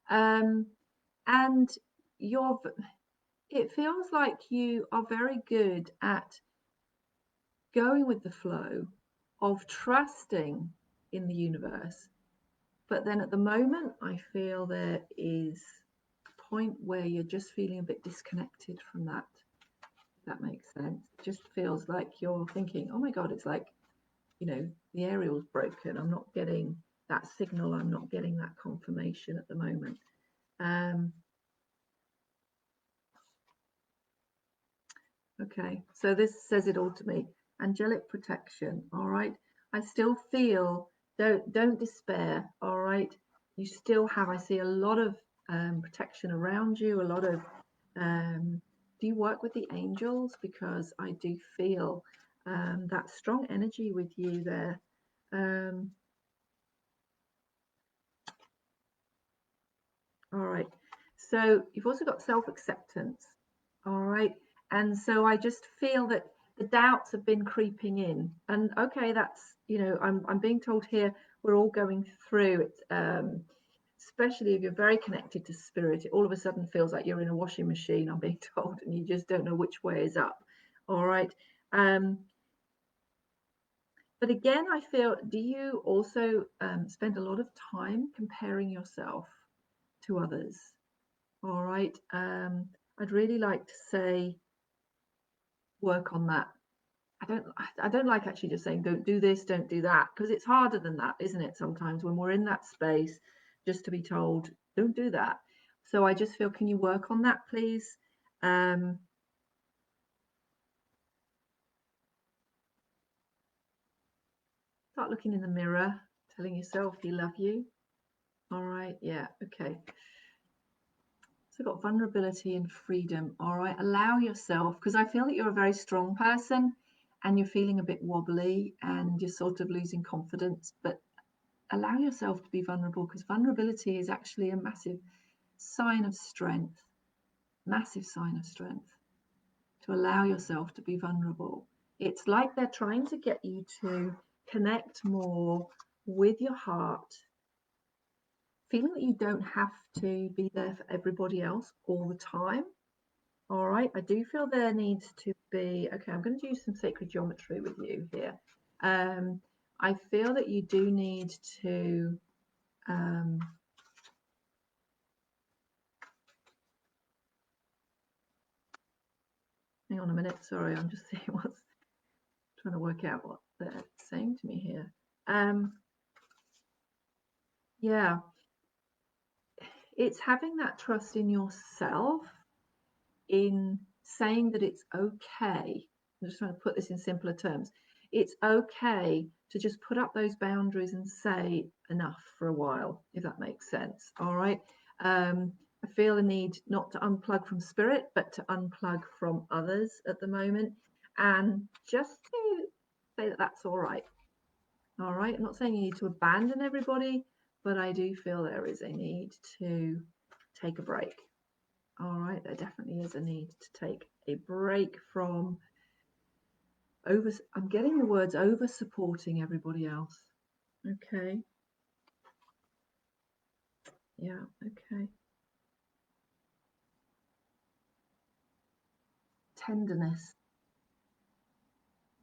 And it feels like you are very good at going with the flow, of trusting in the universe. But then at the moment, I feel there is a point where you're just feeling a bit disconnected from that. If that makes sense. It just feels like you're thinking, oh my God, it's like, the aerial's broken. I'm not getting that signal. I'm not getting that confirmation at the moment. Okay, so this says it all to me. Angelic protection. All right. I still feel, don't despair. All right. You still have, I see a lot of protection around you, a lot of do you work with the angels? Because I do feel that strong energy with you there. All right. So you've also got self-acceptance. All right. And so I just feel that the doubts have been creeping in. And okay, that's, I'm being told here we're all going through it. Especially if you're very connected to spirit, it all of a sudden feels like you're in a washing machine, I'm being told, and you just don't know which way is up. All right. But again, I feel, do you also spend a lot of time comparing yourself to others? All right. I'd really like to say work on that. I don't like actually just saying don't do this, don't do that, because it's harder than that, isn't it? Sometimes when we're in that space, just to be told don't do that. So I just feel, can you work on that, please? Start looking in the mirror, telling yourself you love you. All right. Yeah. Okay. So got vulnerability and freedom. All right. Allow yourself, because I feel that you're a very strong person and you're feeling a bit wobbly and you're sort of losing confidence, but allow yourself to be vulnerable, because vulnerability is actually a massive sign of strength, massive sign of strength, to allow yourself to be vulnerable. It's like they're trying to get you to connect more with your heart, feeling that you don't have to be there for everybody else all the time. All right, I do feel there needs to be, okay, I'm going to do some sacred geometry with you here. I feel that you do need to hang on a minute, sorry, I'm just seeing what's trying to work out what they're saying to me here. Yeah, it's having that trust in yourself, in saying that it's okay. I'm just trying to put this in simpler terms. It's okay to just put up those boundaries and say enough for a while, if that makes sense. All right. I feel a need not to unplug from spirit, but to unplug from others at the moment, and just to say that that's all right. All right, I'm not saying you need to abandon everybody, but I do feel there is a need to take a break. All right, there definitely is a need to take a break from I'm getting the words over supporting everybody else. Okay. Yeah, okay. Tenderness.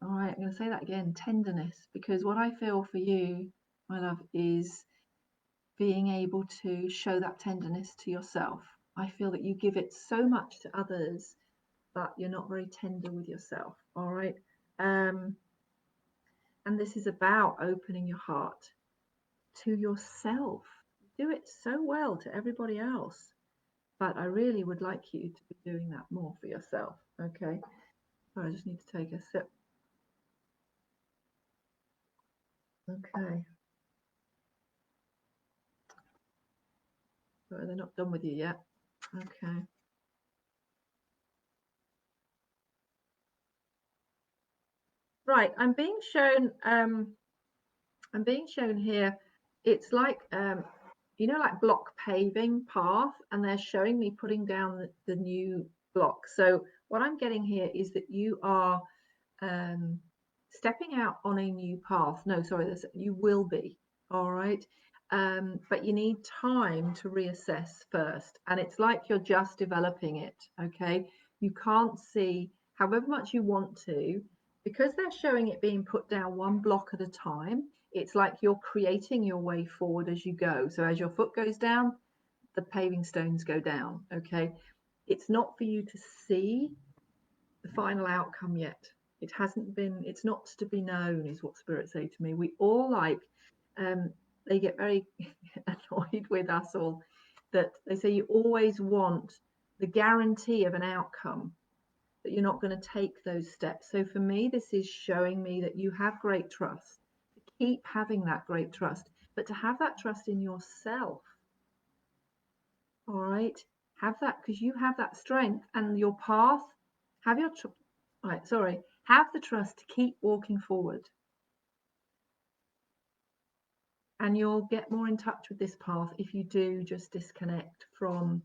All right, I'm going to say that again, tenderness, because what I feel for you, my love, is being able to show that tenderness to yourself. I feel that you give it so much to others, but you're not very tender with yourself. All right. And this is about opening your heart to yourself. You do it so well to everybody else, but I really would like you to be doing that more for yourself. Okay. So I just need to take a sip. Okay. So they're not done with you yet. Okay. Right. I'm being shown here. It's like you know, like block paving path, and they're showing me putting down the new block. So what I'm getting here is that you are stepping out on a new path. No, sorry, you will be. All right. But you need time to reassess first. And it's like you're just developing it. Okay. You can't see however much you want to, because they're showing it being put down one block at a time. It's like you're creating your way forward as you go. So as your foot goes down, the paving stones go down. Okay. It's not for you to see the final outcome yet. It hasn't been, it's not to be known, is what spirits say to me. We all like, they get very annoyed with us all, that they say you always want the guarantee of an outcome, that you're not going to take those steps. So for me, this is showing me that you have great trust. Keep having that great trust, but to have that trust in yourself. All right, have that, because you have that strength and your path. Have your right, sorry, have the trust to keep walking forward, and you'll get more in touch with this path if you do just disconnect from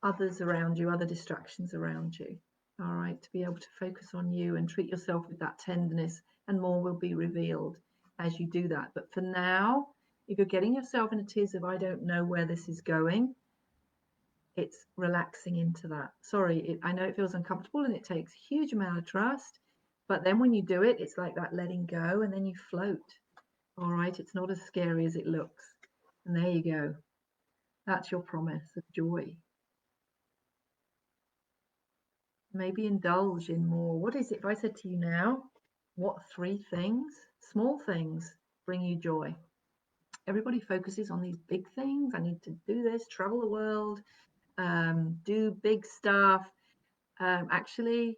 others around you, other distractions around you. All right, to be able to focus on you and treat yourself with that tenderness, and more will be revealed as you do that. But for now, if you're getting yourself in a tiz of I don't know where this is going, it's relaxing into that. Sorry, I know it feels uncomfortable and it takes a huge amount of trust, but then when you do it, it's like that letting go, and then you float. All right, it's not as scary as it looks. And there you go. That's your promise of joy. Maybe indulge in more. What is it if I said to you now, what 3 things, small things, bring you joy? Everybody focuses on these big things. I need to do this, travel the world, do big stuff. Actually,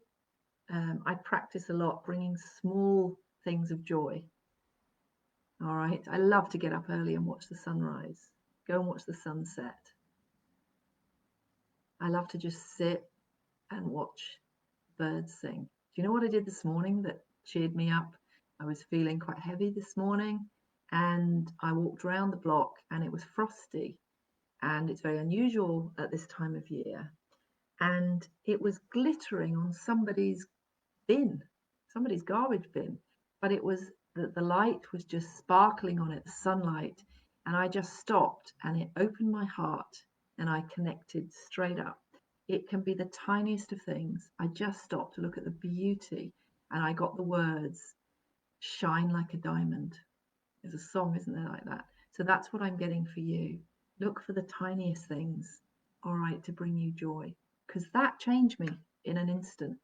I practice a lot bringing small things of joy. All right. I love to get up early and watch the sunrise, go and watch the sunset. I love to just sit and watch birds sing. Do you know what I did this morning that cheered me up? I was feeling quite heavy this morning, and I walked around the block, and it was frosty, and it's very unusual at this time of year. And it was glittering on somebody's bin, somebody's garbage bin, but it was the light was just sparkling on it, the sunlight, and I just stopped, and it opened my heart, and I connected straight up. It can be the tiniest of things. I just stopped to look at the beauty, and I got the words, shine like a diamond. There's a song, isn't there, like that? So that's what I'm getting for you. Look for the tiniest things, all right, to bring you joy, because that changed me in an instant.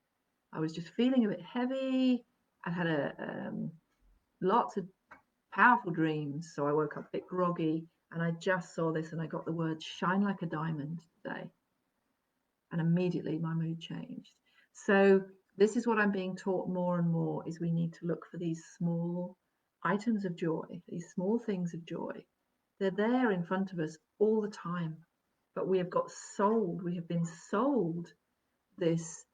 I was just feeling a bit heavy. I had lots of powerful dreams, so I woke up a bit groggy, and I just saw this, and I got the word shine like a diamond today, and immediately my mood changed. So this is what I'm being taught more and more, is we need to look for these small items of joy, these small things of joy. They're there in front of us all the time, but we have been sold this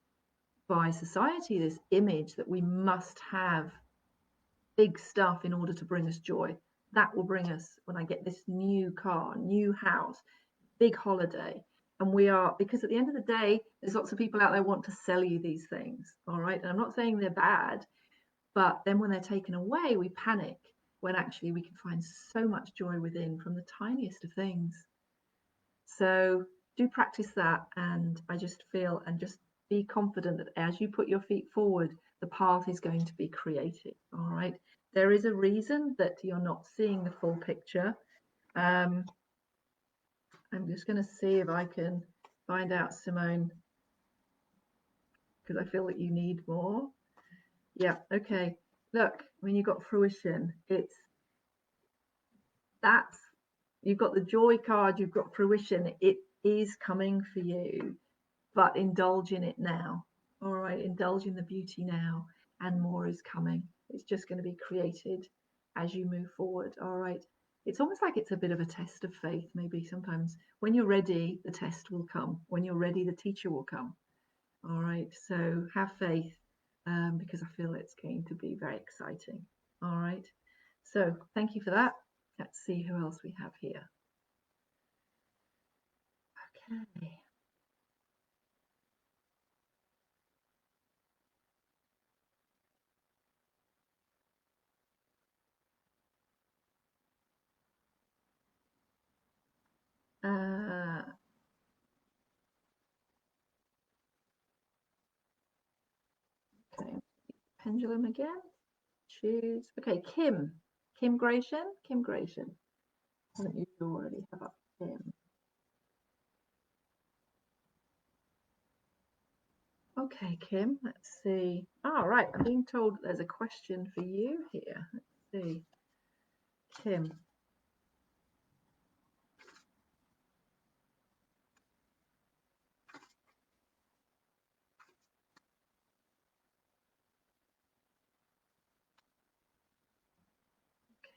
by society, this image that we must have big stuff in order to bring us joy. That will bring us, when I get this new car, new house, big holiday. And we are, because at the end of the day, there's lots of people out there want to sell you these things. All right. And I'm not saying they're bad, but then when they're taken away, we panic, when actually we can find so much joy within from the tiniest of things. So do practice that. And I just feel, and just be confident that as you put your feet forward, the path is going to be created. All right. There is a reason that you're not seeing the full picture. I'm just going to see if I can find out, Simone, because I feel that you need more. Yeah, okay. Look, when you got fruition, you've got the joy card, you've got fruition. It is coming for you, but indulge in it now. All right, indulge in the beauty now, and more is coming. It's just going to be created as you move forward. All right. It's almost like it's a bit of a test of faith, maybe sometimes. When you're ready, the test will come. When you're ready, the teacher will come. All right. So have faith, because I feel it's going to be very exciting. All right. So thank you for that. Let's see who else we have here. Okay. Okay. Pendulum again. Choose. Okay, Kim Gratian. Haven't you already have up Kim? Okay, Kim, let's see. All right, I'm being told there's a question for you here. Let's see. Kim.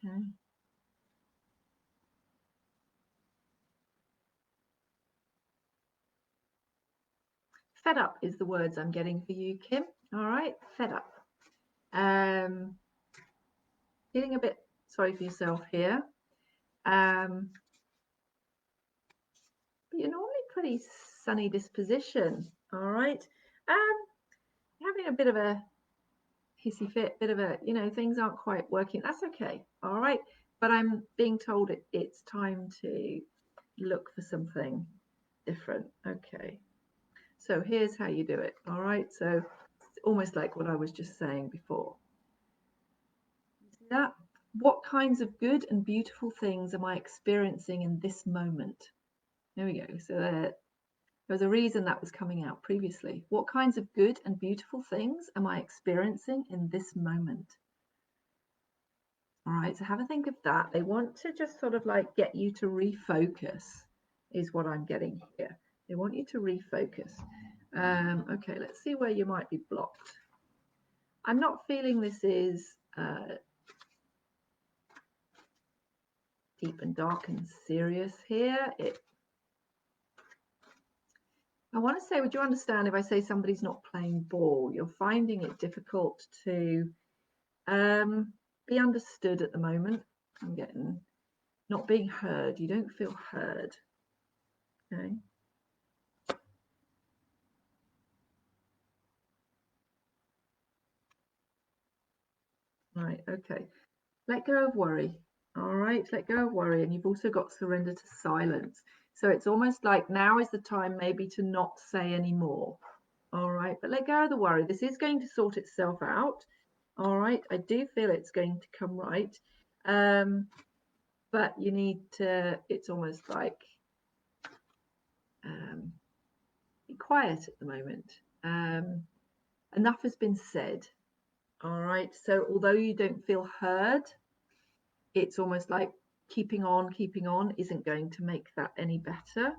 Okay. Fed up is the words I'm getting for you, Kim. All right, fed up. Feeling a bit sorry for yourself here. But you're normally pretty sunny disposition. All right. Having a bit of a hissy fit, bit of a, things aren't quite working. That's okay. All right. But I'm being told it's time to look for something different. Okay. So here's how you do it. All right. So it's almost like what I was just saying before. See that? What kinds of good and beautiful things am I experiencing in this moment? There we go. So there was a reason that was coming out previously. What kinds of good and beautiful things am I experiencing in this moment? All right, so have a think of that. They want to just sort of like get you to refocus, is what I'm getting here. They want you to refocus. Okay, let's see where you might be blocked. I'm not feeling this is deep and dark and serious here. I want to say, would you understand if I say somebody's not playing ball? You're finding it difficult to be understood at the moment. I'm getting not being heard. You don't feel heard. Okay. Right. Okay. Let go of worry. All right. Let go of worry. And you've also got surrender to silence. So it's almost like now is the time maybe to not say any more. All right. But let go of the worry. This is going to sort itself out. All right. I do feel it's going to come right. But you need to, it's almost like be quiet at the moment. Enough has been said. All right. So although you don't feel heard, it's almost like keeping on isn't going to make that any better.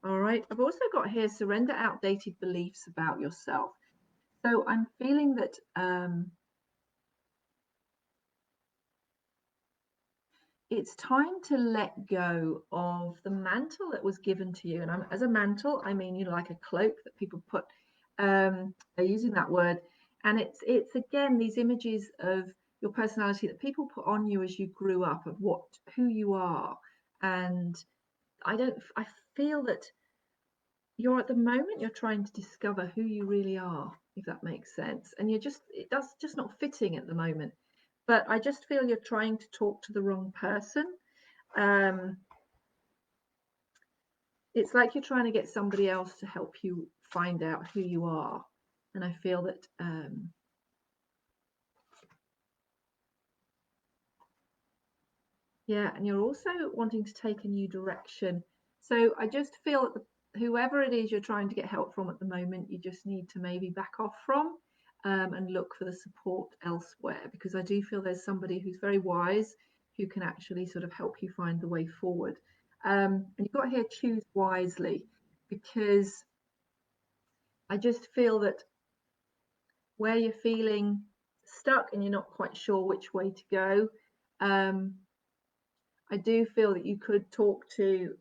All right. I've also got here surrender outdated beliefs about yourself. So I'm feeling that it's time to let go of the mantle that was given to you. And as a mantle, I mean, like a cloak that people put, they're using that word. And it's again, these images of your personality that people put on you as you grew up, of who you are. And I feel that you're at the moment, you're trying to discover who you really are, if that makes sense. And that's just not fitting at the moment. But I just feel you're trying to talk to the wrong person. It's like you're trying to get somebody else to help you find out who you are. And I feel that yeah, and you're also wanting to take a new direction. So I just feel that whoever it is you're trying to get help from at the moment, you just need to maybe back off from and look for the support elsewhere, because I do feel there's somebody who's very wise who can actually sort of help you find the way forward. And you've got here, choose wisely, because I just feel that where you're feeling stuck and you're not quite sure which way to go, I do feel that you could talk to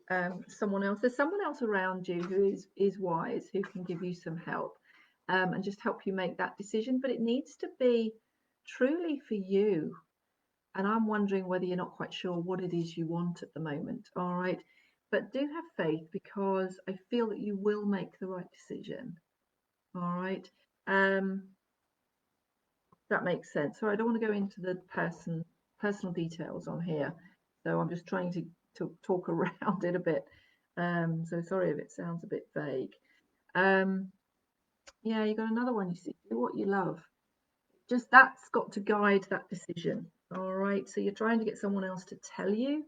someone else. There's someone else around you who is wise, who can give you some help and just help you make that decision. But it needs to be truly for you. And I'm wondering whether you're not quite sure what it is you want at the moment. All right. But do have faith, because I feel that you will make the right decision. All right. That makes sense. So I don't want to go into the personal details on here. So I'm just trying to talk around it a bit. So sorry if it sounds a bit vague. Yeah, you got another one. You see, do what you love. Just that's got to guide that decision. All right. So you're trying to get someone else to tell you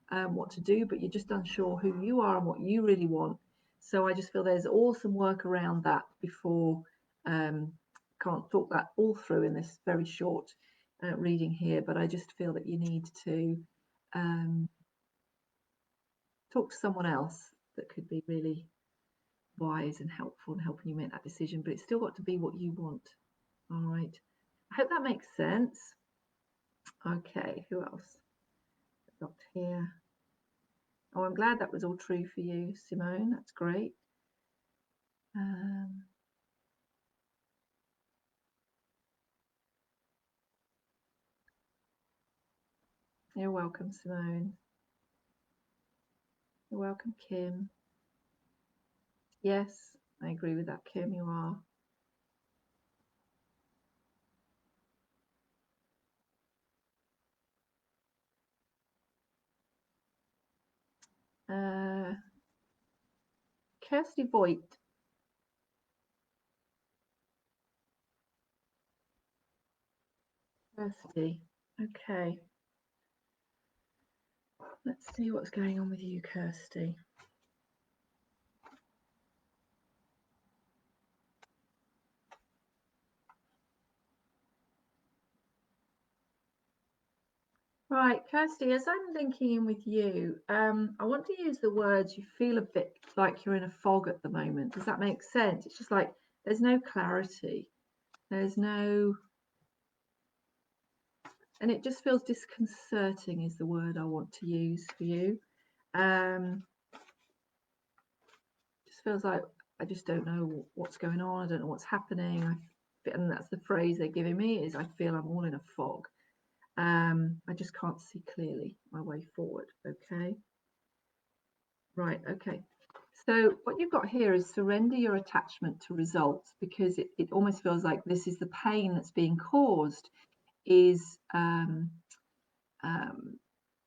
what to do, but you're just unsure who you are and what you really want. So I just feel there's awesome work around that before. Can't talk that all through in this very short reading here, but I just feel that you need to talk to someone else that could be really wise and helpful in helping you make that decision, but it's still got to be what you want. All right. I hope that makes sense. Okay, who else? Got here. Oh, I'm glad that was all true for you, Simone. That's great. You're welcome, Simone. You're welcome, Kim. Yes, I agree with that, Kim. You are. Kirsty Voigt. Kirsty. Okay. Let's see what's going on with you, Kirsty. Right, Kirsty, as I'm linking in with you, I want to use the words, you feel a bit like you're in a fog at the moment. Does that make sense? It's just like there's no clarity. There's no, and it just feels disconcerting is the word I want to use for you. Just feels like I just don't know what's going on. I don't know what's happening. And that's the phrase they're giving me, is I feel I'm all in a fog. I just can't see clearly my way forward. Okay. Right. Okay. So what you've got here is surrender your attachment to results, because it almost feels like this is the pain that's being caused is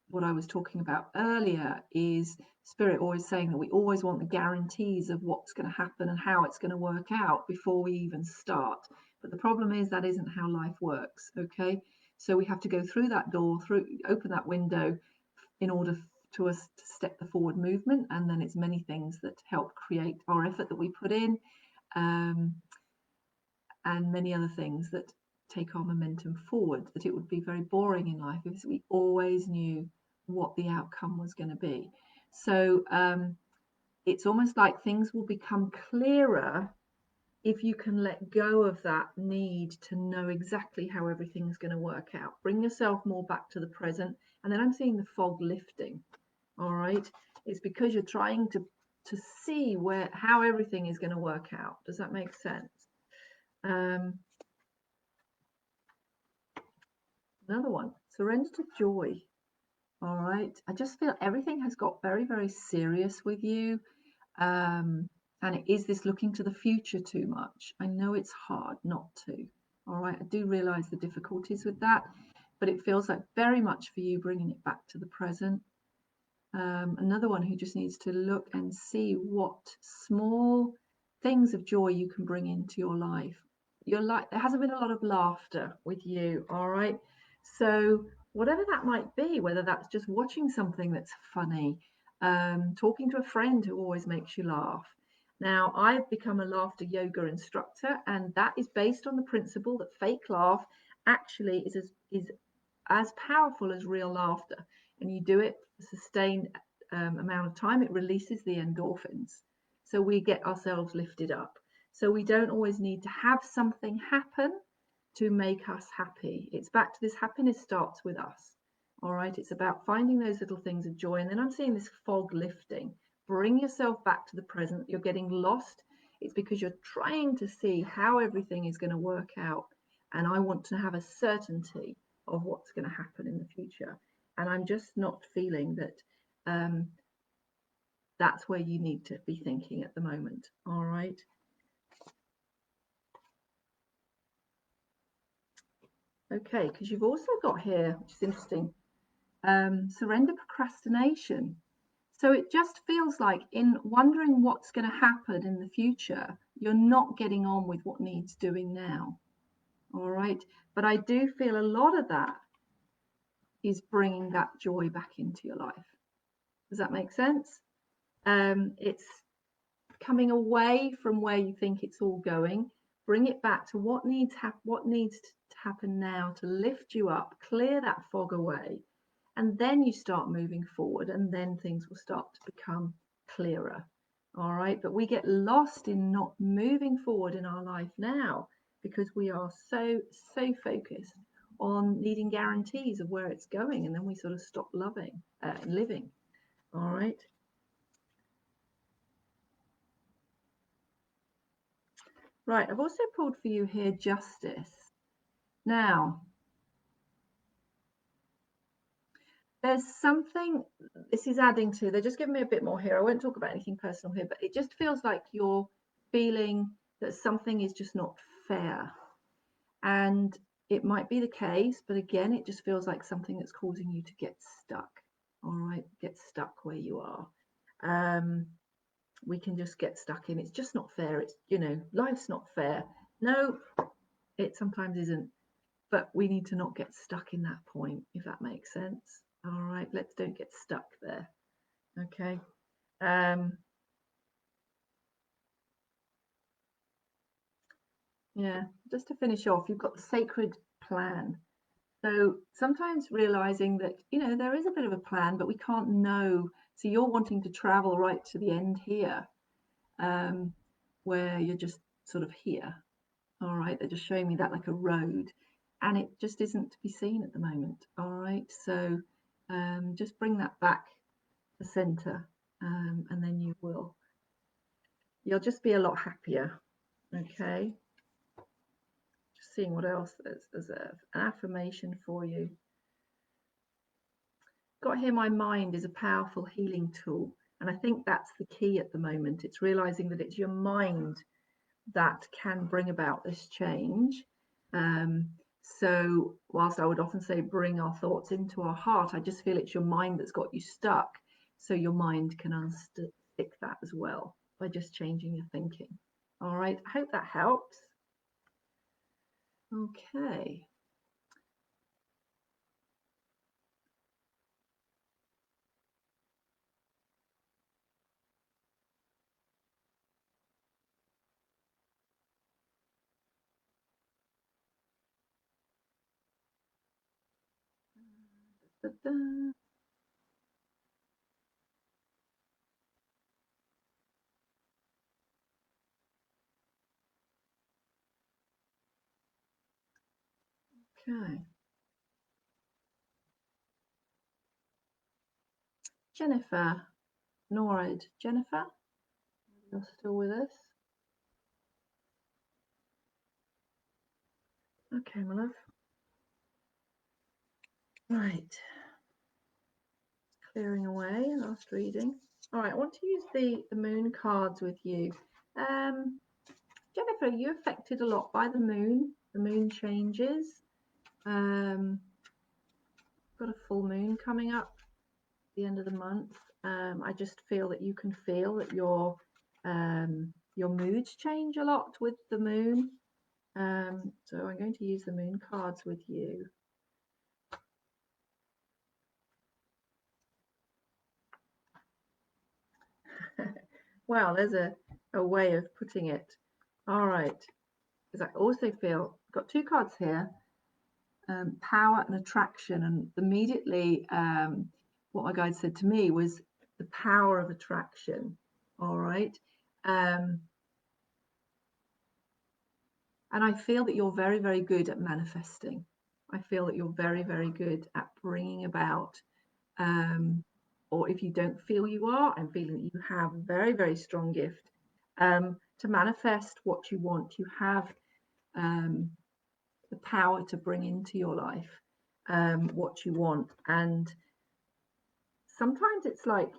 what I was talking about earlier, is Spirit always saying that we always want the guarantees of what's going to happen and how it's going to work out before we even start. But the problem is that isn't how life works. Okay. So we have to go through that door, open that window in order to us to step the forward movement. And then it's many things that help create our effort that we put in, and many other things that take our momentum forward. That it would be very boring in life if we always knew what the outcome was going to be. So it's almost like things will become clearer if you can let go of that need to know exactly how everything's going to work out. Bring yourself more back to the present. And then I'm seeing the fog lifting. All right. It's because you're trying to see how everything is going to work out. Does that make sense? Another one, surrender to joy. All right. I just feel everything has got very, very serious with you. And it is this looking to the future too much. I know it's hard not to. All right. I do realize the difficulties with that, but it feels like very much for you bringing it back to the present. Another one who just needs to look and see what small things of joy you can bring into your life. Your life, there hasn't been a lot of laughter with you, all right? So whatever that might be, whether that's just watching something that's funny, talking to a friend who always makes you laugh. Now, I've become a laughter yoga instructor, and that is based on the principle that fake laugh actually is as powerful as real laughter, and you do it for a sustained amount of time. It releases the endorphins, so we get ourselves lifted up. So we don't always need to have something happen to make us happy. It's back to this happiness starts with us. All right, it's about finding those little things of joy. And then I'm seeing this fog lifting. Bring yourself back to the present. You're getting lost. It's because you're trying to see how everything is going to work out. And I want to have a certainty of what's going to happen in the future. And I'm just not feeling that that's where you need to be thinking at the moment. All right. Okay, because you've also got here, which is interesting, surrender procrastination. So it just feels like in wondering what's going to happen in the future, you're not getting on with what needs doing now. All right. But I do feel a lot of that is bringing that joy back into your life. Does that make sense? It's coming away from where you think it's all going, bring it back to what needs to happen now to lift you up, clear that fog away, and then you start moving forward, and then things will start to become clearer. All right, but we get lost in not moving forward in our life now because we are so focused on needing guarantees of where it's going, and then we sort of stop living. All right. Right, I've also pulled for you here justice. Now, there's something, this is adding to, they're just giving me a bit more here. I won't talk about anything personal here, but it just feels like you're feeling that something is just not fair. And it might be the case, but again, it just feels like something that's causing you to get stuck. All right, get stuck where you are. We can just get stuck in, it's just not fair. It's, life's not fair. No, it sometimes isn't. But we need to not get stuck in that point, if that makes sense. All right, let's don't get stuck there. Okay. Yeah, just to finish off, you've got the sacred plan. So sometimes realizing that, there is a bit of a plan, but we can't know. So you're wanting to travel right to the end here, where you're just sort of here. All right, they're just showing me that like a road, and it just isn't to be seen at the moment. All right, so just bring that back to center, and then you'll just be a lot happier. Okay, just seeing what else there's an affirmation for you. Got here, my mind is a powerful healing tool, and I think that's the key at the moment. It's realizing that it's your mind that can bring about this change. So whilst I would often say bring our thoughts into our heart, I just feel it's your mind that's got you stuck. So your mind can unstick that as well by just changing your thinking. All right, I hope that helps. Okay. Da-da. Okay. Jennifer, Norad, Jennifer, you're still with us? Okay, my love. Right, clearing away, last reading. All right, I want to use the moon cards with you. Jennifer, are you affected a lot by the moon changes? Got a full moon coming up at the end of the month. I just feel that you can feel that your moods change a lot with the moon. So I'm going to use the moon cards with you. Wow, there's a way of putting it. All right, because I also feel, I've got two cards here, power and attraction, and immediately what my guide said to me was the power of attraction. All right. And I feel that you're very, very good at manifesting. I feel that you're very, very good at bringing about, or if you don't feel you are, I'm feeling that you have a very, very strong gift to manifest what you want. You have the power to bring into your life what you want. And sometimes it's like,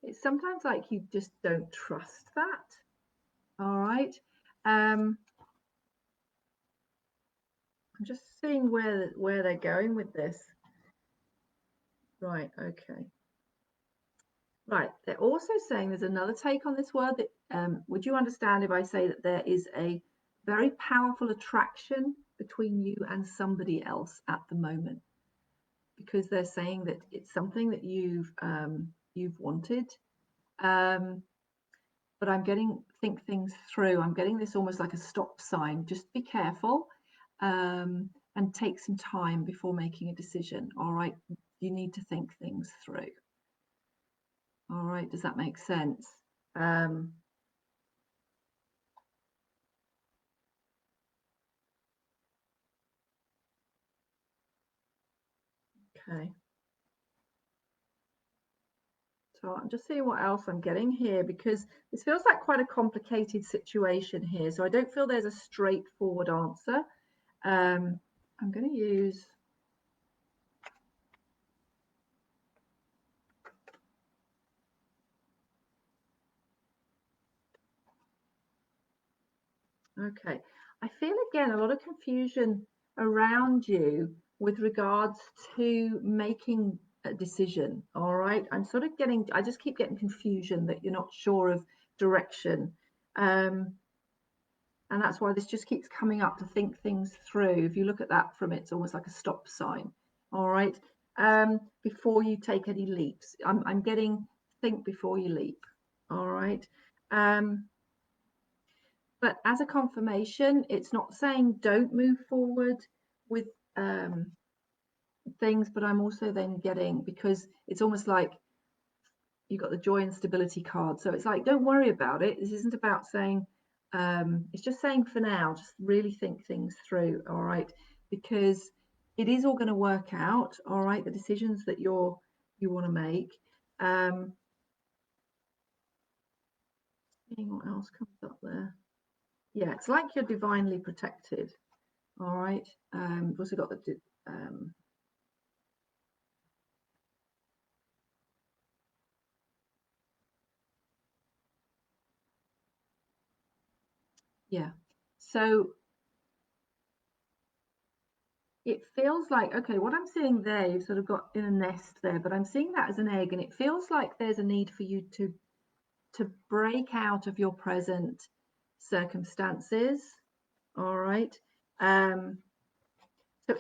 it's sometimes like you just don't trust that. All right. I'm just seeing where they're going with this. Right. Okay. Right. They're also saying there's another take on this word that would you understand if I say that there is a very powerful attraction between you and somebody else at the moment? Because they're saying that it's something that you've wanted. But I'm getting think things through. I'm getting this almost like a stop sign. Just be careful and take some time before making a decision. All right. You need to think things through. All right. Does that make sense? Okay. So I'm just seeing what else I'm getting here, because this feels like quite a complicated situation here. So I don't feel there's a straightforward answer. I'm going to use okay. I feel again a lot of confusion around you with regards to making a decision. All right. I'm sort of I just keep getting confusion that you're not sure of direction. And that's why this just keeps coming up, to think things through. If you look at that from it's almost like a stop sign. All right. Before you take any leaps, I'm getting think before you leap. All right. But as a confirmation, it's not saying don't move forward with things, but I'm also then getting, because it's almost like you got the joy and stability card. So it's like, don't worry about it. This isn't about saying, it's just saying for now, just really think things through. All right. Because it is all going to work out. All right. The decisions that you want to make. Seeing what else comes up there. Yeah, it's like you're divinely protected. All right. We've also got the yeah. So it feels like, okay, what I'm seeing there, you've sort of got in a nest there, but I'm seeing that as an egg, and it feels like there's a need for you to break out of your present circumstances. All right. So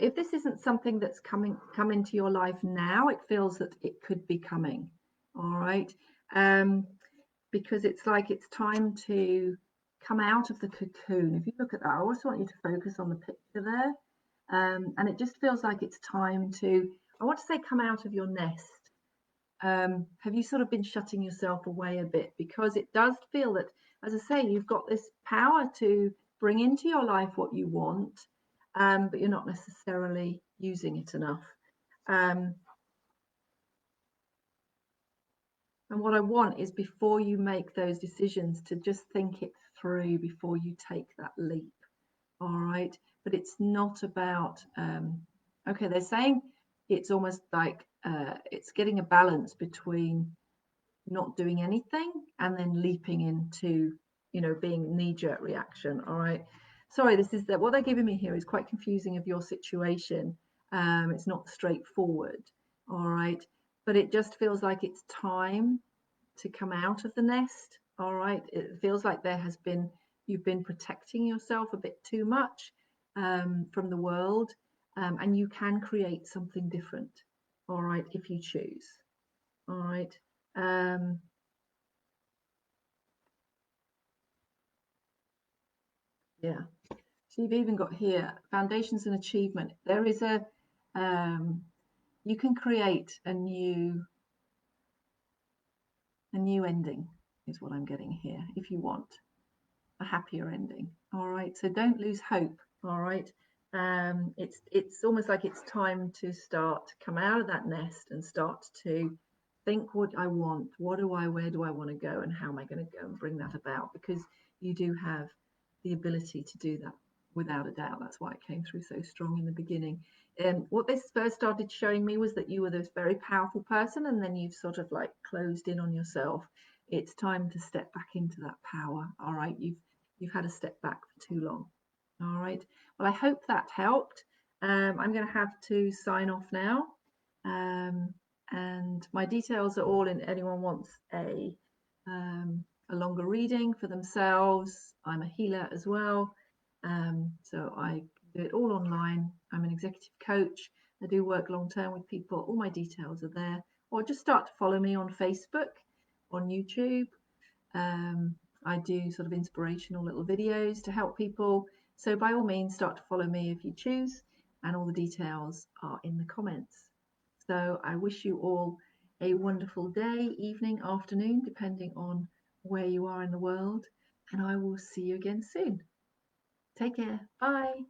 if this isn't something that's come into your life now, it feels that it could be coming. All right. Because it's like it's time to come out of the cocoon. If you look at that, I also want you to focus on the picture there. And it just feels like it's time to, I want to say, come out of your nest. Have you sort of been shutting yourself away a bit? Because it does feel that, as I say, you've got this power to bring into your life what you want, but you're not necessarily using it enough. And what I want is, before you make those decisions, to just think it through before you take that leap. all right? But it's not about, okay, they're saying it's almost like it's getting a balance between not doing anything and then leaping into, you know, being knee-jerk reaction, all right? Sorry, this is that what they're giving me here is quite confusing of your situation. It's not straightforward, all right? But it just feels like it's time to come out of the nest, all right? It feels like you've been protecting yourself a bit too much from the world, and you can create something different, all right, if you choose, all right? Yeah. So you've even got here, foundations and achievement. There is you can create a new ending, is what I'm getting here, if you want a happier ending. All right. So don't lose hope. All right. It's almost like it's time to start to come out of that nest and start to think what I want. Where do I want to go, and how am I going to go and bring that about? Because you do have the ability to do that without a doubt. That's why it came through so strong in the beginning. And what this first started showing me was that you were this very powerful person, and then you've sort of like closed in on yourself. It's time to step back into that power. All right. You've had a step back for too long. All right. Well, I hope that helped. I'm going to have to sign off now. And my details are all in. Anyone wants a longer reading for themselves. I'm a healer as well. So I do it all online. I'm an executive coach. I do work long term with people. All my details are there. Or just start to follow me on Facebook, on YouTube. I do sort of inspirational little videos to help people. So by all means, start to follow me if you choose, and all the details are in the comments. So I wish you all a wonderful day, evening, afternoon, depending on where you are in the world, and I will see you again soon. Take care. Bye.